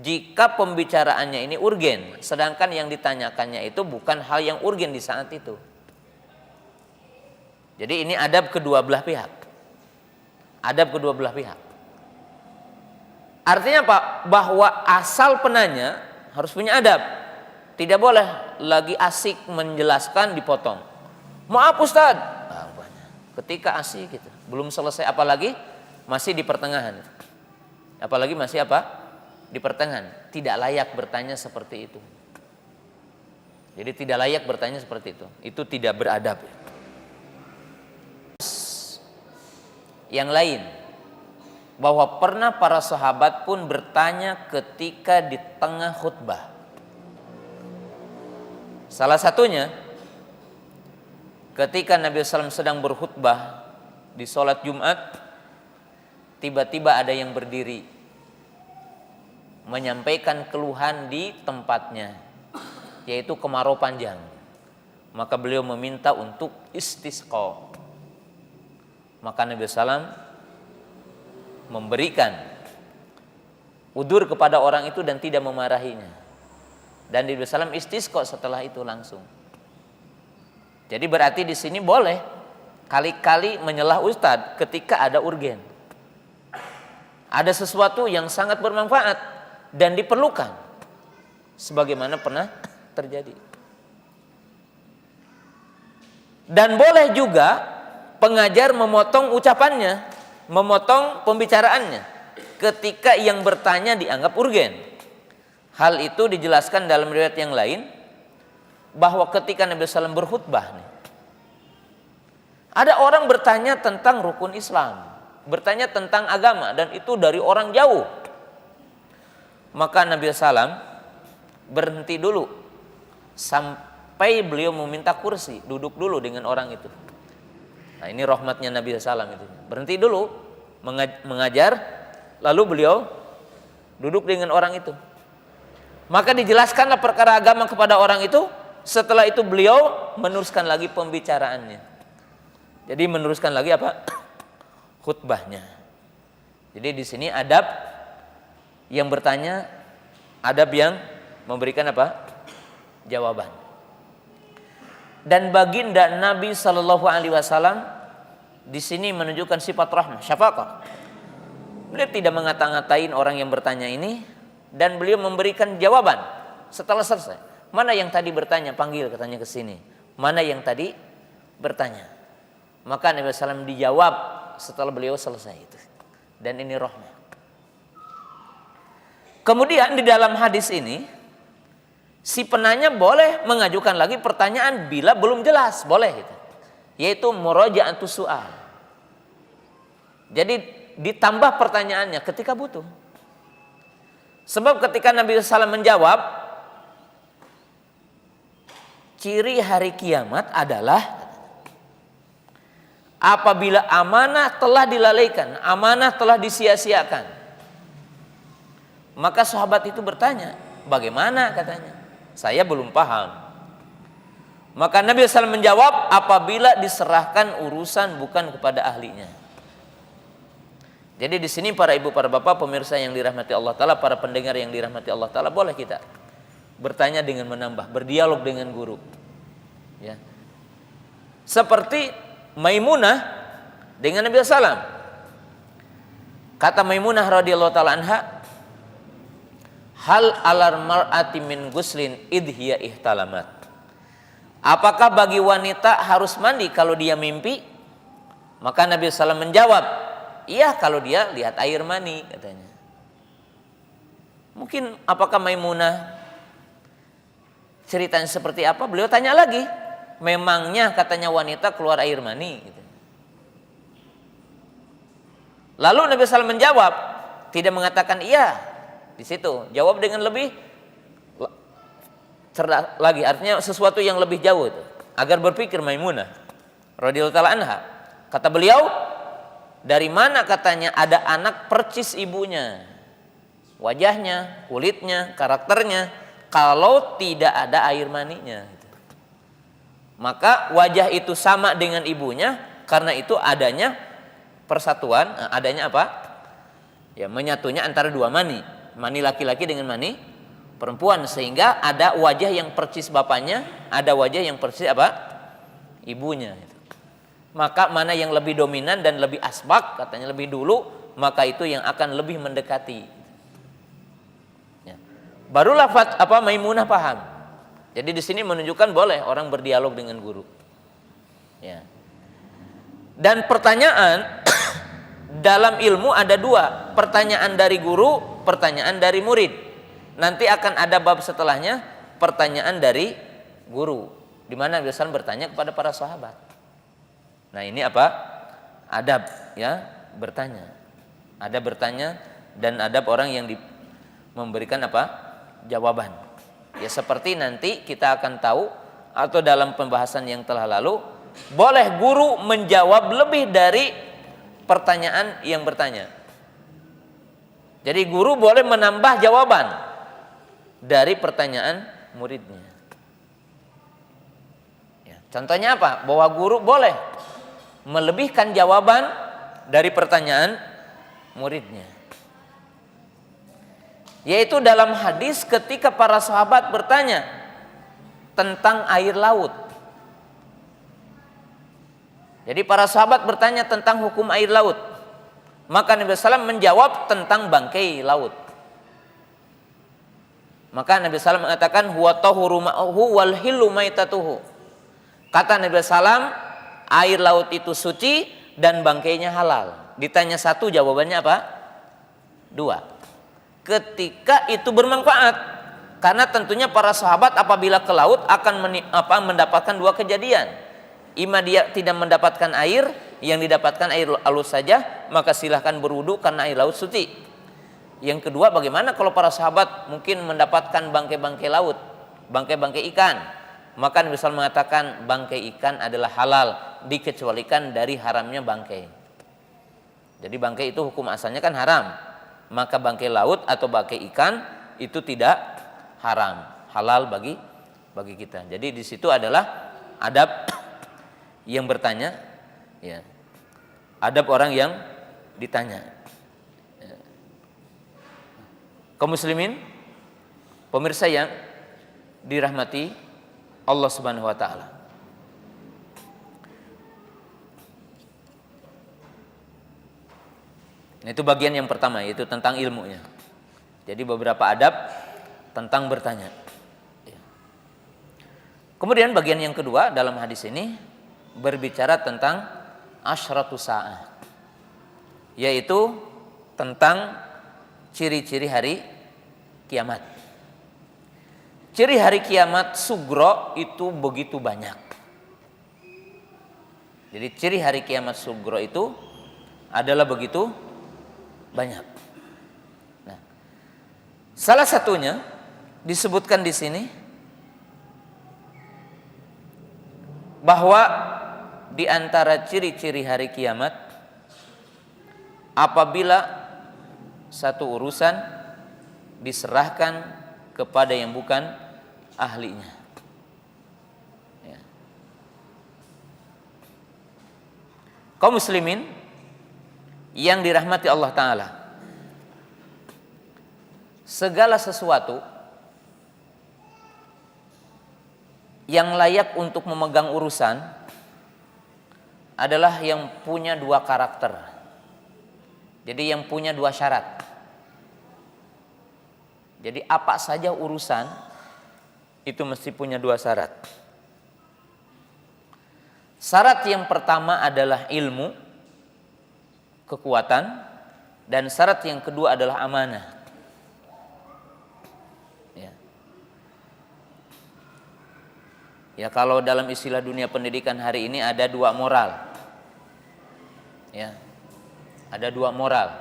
Jika pembicaraannya ini urgen, sedangkan yang ditanyakannya itu bukan hal yang urgen di saat itu. Jadi ini adab kedua belah pihak. Adab kedua belah pihak. Artinya apa? Bahwa asal penanya harus punya adab. Tidak boleh lagi asik menjelaskan dipotong. Maaf Ustaz. Ketika asik gitu, belum selesai apalagi masih di pertengahan. Apalagi masih apa? Di pertengahan. Tidak layak bertanya seperti itu. Jadi tidak layak bertanya seperti itu. Itu tidak beradab. Yang lain, bahwa pernah para sahabat pun bertanya ketika di tengah khutbah. Salah satunya ketika Nabi SAW sedang berkhutbah di sholat Jumat, tiba-tiba ada yang berdiri menyampaikan keluhan di tempatnya, yaitu kemarau panjang. Maka beliau meminta untuk istisqa. Maka Nabi SAW memberikan udzur kepada orang itu dan tidak memarahinya. Dan Nabi SAW istisqa setelah itu langsung. Jadi berarti di sini boleh kali-kali menyelah ustadz ketika ada urgen. Ada sesuatu yang sangat bermanfaat dan diperlukan. Sebagaimana pernah terjadi. Dan boleh juga pengajar memotong ucapannya, memotong pembicaraannya ketika yang bertanya dianggap urgen. Hal itu dijelaskan dalam riwayat yang lain bahwa ketika Nabi SAW berkhutbah nih, ada orang bertanya tentang rukun Islam, bertanya tentang agama, dan itu dari orang jauh. Maka Nabi SAW berhenti dulu sampai beliau meminta kursi, duduk dulu dengan orang itu. Nah, ini rahmatnya Nabi SAW itu. Berhenti dulu mengajar, lalu beliau duduk dengan orang itu. Maka dijelaskanlah perkara agama kepada orang itu. Setelah itu beliau meneruskan lagi pembicaraannya. Jadi meneruskan lagi apa? Khutbahnya. Jadi di sini adab yang bertanya, adab yang memberikan apa? Jawaban. Dan baginda Nabi Shallallahu Alaihi Wasallam di sini menunjukkan sifat rahmah, syafaqah. Beliau tidak ngata-ngatain orang yang bertanya ini, dan beliau memberikan jawaban setelah selesai. Mana yang tadi bertanya, panggil katanya ke sini. Mana yang tadi bertanya? Maka Nabi SAW dijawab setelah beliau selesai itu. Dan ini rahmah. Kemudian di dalam hadis ini, si penanya boleh mengajukan lagi pertanyaan bila belum jelas, boleh gitu. Yaitu muraja'atus su'al. Jadi ditambah pertanyaannya ketika butuh. Sebab ketika Nabi SAW menjawab, ciri hari kiamat adalah apabila amanah telah dilalaikan, amanah telah disia-siakan. Maka sahabat itu bertanya, bagaimana katanya? Saya belum paham. Maka Nabi SAW menjawab, apabila diserahkan urusan bukan kepada ahlinya. Jadi di sini para ibu, para bapak, pemirsa yang dirahmati Allah Ta'ala, para pendengar yang dirahmati Allah Ta'ala, boleh kita bertanya dengan menambah, berdialog dengan guru. Ya. Seperti Maimunah dengan Nabi SAW. Kata Maimunah radhiyallahu ta'ala anha, hal alar mar'ati min guslin idhiya ihtalamat. Apakah bagi wanita harus mandi kalau dia mimpi? Maka Nabi SAW menjawab, iya kalau dia lihat air mani katanya. Mungkin apakah Maimunah ceritanya seperti apa? Beliau tanya lagi. Memangnya katanya wanita keluar air mani gitu. Lalu Nabi SAW menjawab, tidak mengatakan iya di situ. Jawab dengan lebih cerdas lagi, artinya sesuatu yang lebih jauh itu, agar berpikir Maimunah radhiyallahu ta'ala anha. Kata beliau, dari mana katanya ada anak percis ibunya, wajahnya, kulitnya, karakternya, kalau tidak ada air maninya. Maka wajah itu sama dengan ibunya, karena itu adanya persatuan, adanya apa? Ya, menyatunya antara dua mani, mani laki-laki dengan mani perempuan, sehingga ada wajah yang persis bapaknya, ada wajah yang persis apa? Ibunya. Maka mana yang lebih dominan dan lebih asbak, katanya lebih dulu, maka itu yang akan lebih mendekati. Ya. Barulah Maimunah paham. Jadi di sini menunjukkan boleh orang berdialog dengan guru. Ya. Dan pertanyaan dalam ilmu ada dua, pertanyaan dari guru, pertanyaan dari murid. Nanti akan ada bab setelahnya, pertanyaan dari guru, di mana biasanya bertanya kepada para sahabat. Nah ini apa? Adab, ya, bertanya. Ada bertanya dan adab orang yang memberikan apa? Jawaban. Ya seperti nanti kita akan tahu, atau dalam pembahasan yang telah lalu, boleh guru menjawab lebih dari pertanyaan yang bertanya. Jadi guru boleh menambah jawaban dari pertanyaan muridnya. Ya, contohnya apa? Bahwa guru boleh melebihkan jawaban dari pertanyaan muridnya. Yaitu dalam hadis ketika para sahabat bertanya tentang air laut. Jadi para sahabat bertanya tentang hukum air laut. Maka Nabi SAW menjawab tentang bangkai laut. Maka Nabi SAW mengatakan huwa tahuru ma'uhu wal hillu maitatuhu. Kata Nabi SAW, air laut itu suci dan bangkainya halal. Ditanya satu, jawabannya apa? Dua. Ketika itu bermanfaat, karena tentunya para sahabat apabila ke laut akan mendapatkan dua kejadian. Ima dia tidak mendapatkan air, yang didapatkan air laut saja, maka silahkan berwudu karena air laut suci. Yang kedua, bagaimana kalau para sahabat mungkin mendapatkan bangkai-bangkai laut, bangkai-bangkai ikan? Maka Nabi SAW mengatakan bangkai ikan adalah halal, dikecualikan dari haramnya bangkai. Jadi bangkai itu hukum asalnya kan haram, maka bangkai laut atau bangkai ikan itu tidak haram, halal bagi kita. Jadi di situ adalah adab yang bertanya, ya, adab orang yang ditanya. Kaum muslimin, pemirsa yang dirahmati Allah Subhanahu wa taala. Itu bagian yang pertama, yaitu tentang ilmunya. Jadi beberapa adab tentang bertanya. Kemudian bagian yang kedua dalam hadis ini berbicara tentang asyratus sa'ah, yaitu tentang ciri-ciri hari kiamat. Ciri hari kiamat sugro itu begitu banyak. Jadi ciri hari kiamat sugro itu adalah begitu banyak. Nah, salah satunya disebutkan di sini bahwa di antara ciri-ciri hari kiamat, apabila satu urusan diserahkan kepada yang bukan ahlinya. Ya. Kaum muslimin yang dirahmati Allah Ta'ala, segala sesuatu yang layak untuk memegang urusan adalah yang punya dua karakter. Jadi yang punya dua syarat. Jadi apa saja urusan itu mesti punya dua syarat. Syarat yang pertama adalah ilmu, kekuatan, dan syarat yang kedua adalah amanah. Ya, kalau dalam istilah dunia pendidikan hari ini ada dua moral. Ya. Ada dua moral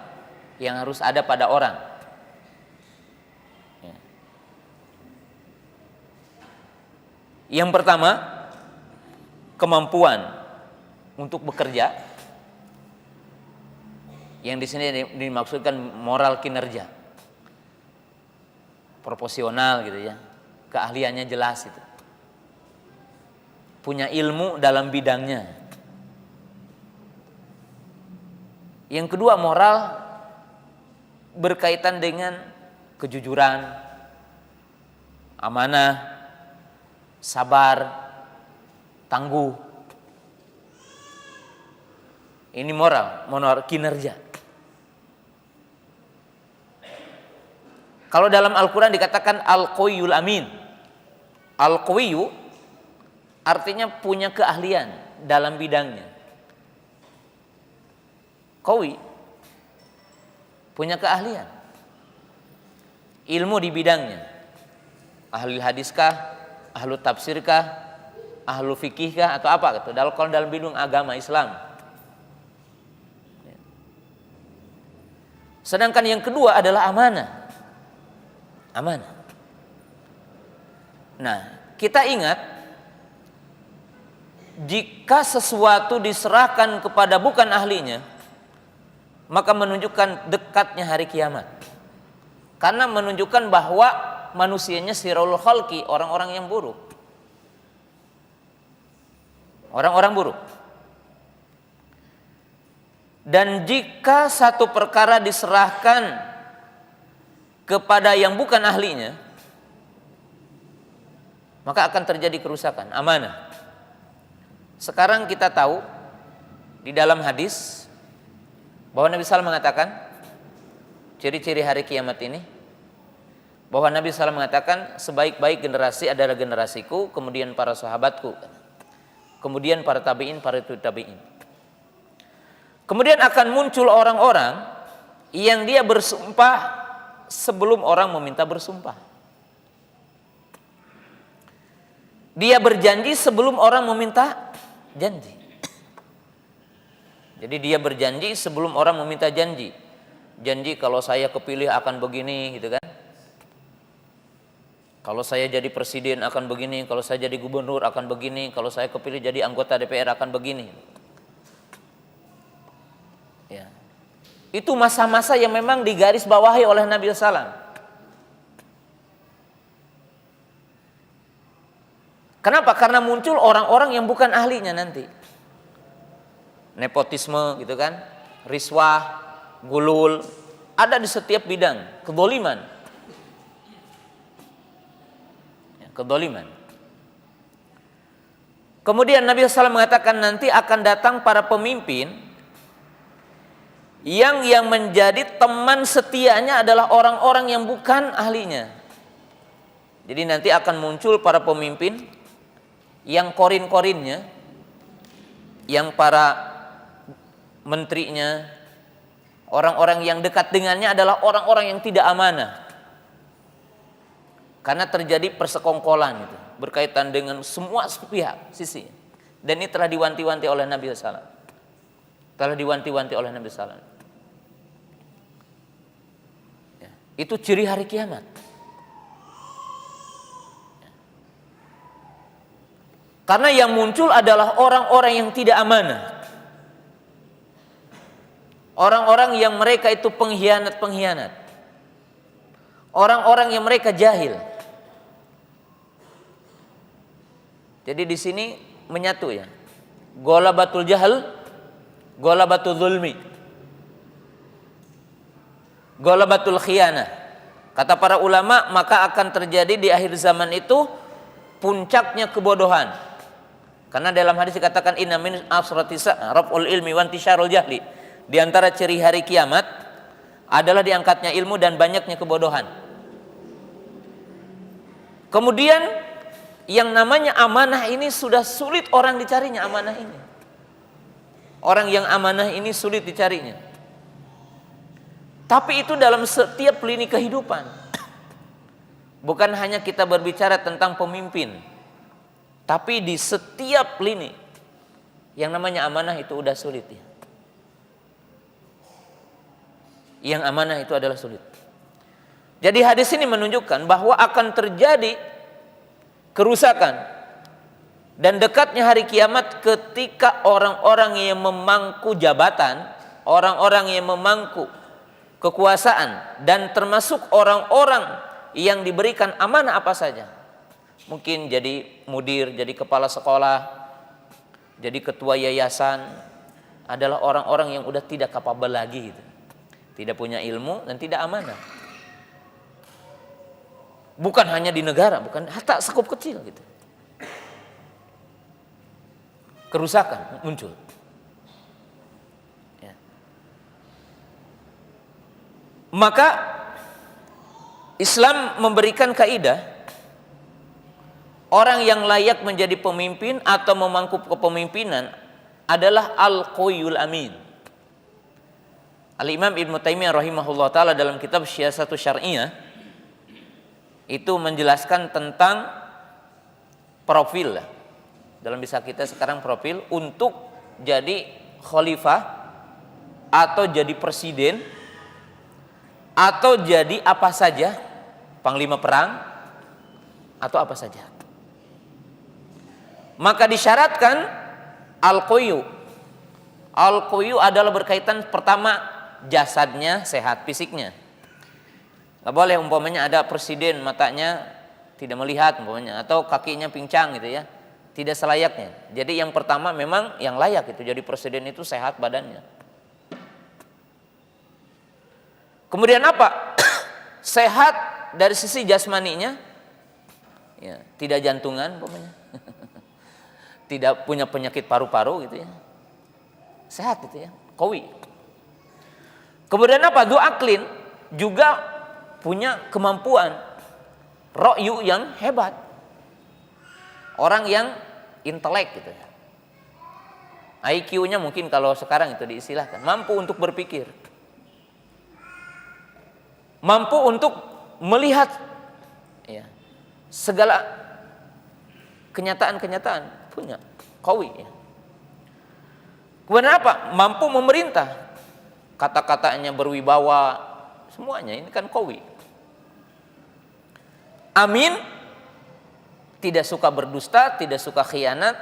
yang harus ada pada orang. Ya. Yang pertama, kemampuan untuk bekerja. Yang di sini dimaksudkan moral kinerja. Proporsional gitu ya. Keahliannya jelas itu. Punya ilmu dalam bidangnya. Yang kedua, moral berkaitan dengan kejujuran, amanah, sabar, tangguh. Ini moral kinerja. Kalau dalam Al-Quran dikatakan al-qawiyyul amin. Al-qawiyyu artinya punya keahlian dalam bidangnya. Qawi, punya keahlian, ilmu di bidangnya. Ahli hadiskah, ahlu tafsirkah, ahlu fikihkah, atau apa gitu. Kalau dalam bidang agama Islam. Sedangkan yang kedua adalah amanah. Amanah. Nah, kita ingat, jika sesuatu diserahkan kepada bukan ahlinya, maka menunjukkan dekatnya hari kiamat. Karena menunjukkan bahwa manusianya sirrul khalqi, orang-orang yang buruk. Orang-orang buruk. Dan jika satu perkara diserahkan kepada yang bukan ahlinya, maka akan terjadi kerusakan amanah. Sekarang kita tahu di dalam hadis bahwa Nabi SAW mengatakan ciri-ciri hari kiamat ini, bahwa Nabi SAW mengatakan sebaik-baik generasi adalah generasiku, kemudian para sahabatku, kemudian para tabi'in, para tabi'in. Kemudian akan muncul orang-orang yang dia bersumpah sebelum orang meminta bersumpah. Dia berjanji sebelum orang meminta janji. Jadi dia berjanji sebelum orang meminta janji. Janji kalau saya kepilih akan begini, gitu kan. Kalau saya jadi presiden akan begini, kalau saya jadi gubernur akan begini, kalau saya kepilih jadi anggota DPR akan begini. Ya. Itu masa-masa yang memang digaris bawahi oleh Nabi SAW. Kenapa? Karena muncul orang-orang yang bukan ahlinya nanti. Nepotisme gitu kan, riswah, gulul, ada di setiap bidang, kedzaliman. Kedzaliman. Kemudian Nabi SAW mengatakan nanti akan datang para pemimpin yang menjadi teman setianya adalah orang-orang yang bukan ahlinya. Jadi nanti akan muncul para pemimpin yang korin-korinnya, yang para menterinya, orang-orang yang dekat dengannya adalah orang-orang yang tidak amanah. Karena terjadi persekongkolan itu, berkaitan dengan semua pihak sisi. Dan ini telah diwanti-wanti oleh Nabi SAW. Telah diwanti-wanti oleh Nabi SAW. Ya, itu ciri hari kiamat. Ya. Karena yang muncul adalah orang-orang yang tidak amanah. Orang-orang yang mereka itu pengkhianat-pengkhianat. Orang-orang yang mereka jahil. Jadi di sini menyatu ya. Ghalabatul jahl, ghalabatul zulmi, ghalabatul khiyanah. Kata para ulama, maka akan terjadi di akhir zaman itu puncaknya kebodohan. Karena dalam hadis dikatakan inna min asratisa raf'ul ilmi wa intisyarul jahli. Di antara ciri hari kiamat adalah diangkatnya ilmu dan banyaknya kebodohan. Kemudian yang namanya amanah ini sudah sulit orang dicarinya amanah ini. Orang yang amanah ini sulit dicarinya. Tapi itu dalam setiap lini kehidupan. Bukan hanya kita berbicara tentang pemimpin, tapi di setiap lini yang namanya amanah itu udah sulit ya. Yang amanah itu adalah sulit. Jadi hadis ini menunjukkan bahwa akan terjadi kerusakan dan dekatnya hari kiamat ketika orang-orang yang memangku jabatan, orang-orang yang memangku kekuasaan, dan termasuk orang-orang yang diberikan amanah apa saja. Mungkin jadi mudir, jadi kepala sekolah, jadi ketua yayasan, adalah orang-orang yang udah tidak kapabel lagi gitu. Tidak punya ilmu dan tidak amanah. Bukan hanya di negara, bukan hatta skup kecil gitu. Kerusakan muncul. Ya. Maka Islam memberikan kaidah orang yang layak menjadi pemimpin atau memangku kepemimpinan adalah al-qayyul amin. Al-Imam Ibnu Taimiyah rahimahullah taala dalam kitab Syiasatu Syar'iyyah itu menjelaskan tentang profil lah. Dalam bisa kita sekarang profil untuk jadi khalifah atau jadi presiden atau jadi apa saja, panglima perang atau apa saja. Maka disyaratkan al-qayyu. Al-qayyu adalah berkaitan pertama jasadnya sehat, fisiknya. Nggak boleh umpamanya ada presiden matanya tidak melihat umpamanya, atau kakinya pincang gitu ya, tidak selayaknya. Jadi yang pertama memang yang layak itu jadi presiden itu sehat badannya. Kemudian apa? sehat dari sisi jasmaninya, ya, tidak jantungan umpamanya. Tidak punya penyakit paru-paru gitu ya. Sehat gitu ya, qawi. Kemudian apa? Dzu aqlin, juga punya kemampuan ra'yu yang hebat. Orang yang intelek gitu ya. IQ-nya mungkin kalau sekarang itu diistilahkan, mampu untuk berpikir. Mampu untuk melihat ya, segala kenyataan-kenyataan, punya qawi ya. Kemudian apa? Mampu memerintah. Kata-katanya berwibawa, semuanya ini kan qawi. Amin, tidak suka berdusta, tidak suka khianat,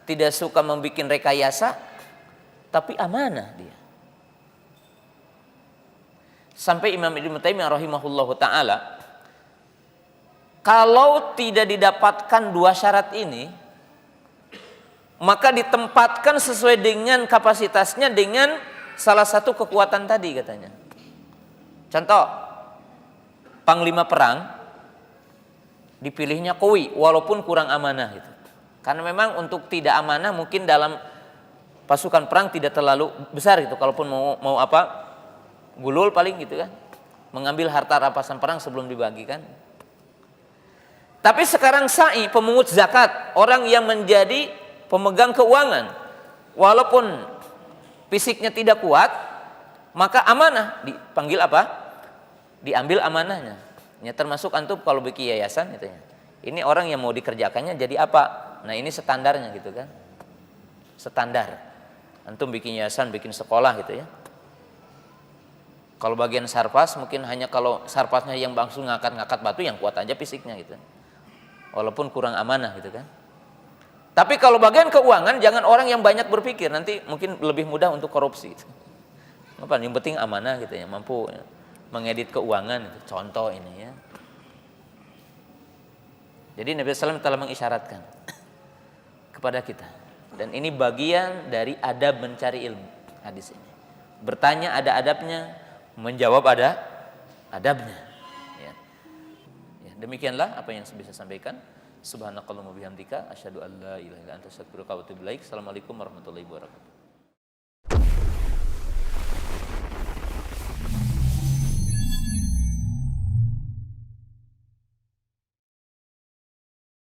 tidak suka membuat rekayasa, tapi amanah dia. Sampai Imam Ibnu Taimiyah rahimahullahu taala, kalau tidak didapatkan dua syarat ini, maka ditempatkan sesuai dengan kapasitasnya dengan salah satu kekuatan tadi katanya. Contoh, panglima perang dipilihnya qawi walaupun kurang amanah gitu. Karena memang untuk tidak amanah mungkin dalam pasukan perang tidak terlalu besar gitu. Kalaupun mau apa? Gulul paling gitu kan. Mengambil harta rampasan perang sebelum dibagikan. Tapi sekarang sa'i, pemungut zakat, orang yang menjadi pemegang keuangan, walaupun fisiknya tidak kuat, maka amanah dipanggil apa? Diambil amanahnya. Ya, termasuk antum kalau bikin yayasan gitu ya. Ini orang yang mau dikerjakannya jadi apa? Nah, ini standarnya gitu kan. Standar. Antum bikin yayasan, bikin sekolah gitu ya. Kalau bagian sarpas mungkin hanya kalau sarpasnya yang langsung ngangkat-ngangkat batu, yang kuat aja fisiknya gitu. Walaupun kurang amanah gitu kan. Tapi kalau bagian keuangan jangan orang yang banyak berpikir, nanti mungkin lebih mudah untuk korupsi. Apa? Yang penting amanah gitu ya, mampu ya, mengedit keuangan gitu. Contoh ini ya. Jadi Nabi SAW telah mengisyaratkan kepada kita, dan ini bagian dari adab mencari ilmu hadis ini. Bertanya ada adabnya, menjawab ada adabnya. Ya. Ya, demikianlah apa yang bisa sampaikan. Subhanakallahumma bihamdika asyhadu an la ilaha illa anta astaghfiruka wa atubu ilaik. Assalamualaikum warahmatullahi wabarakatuh.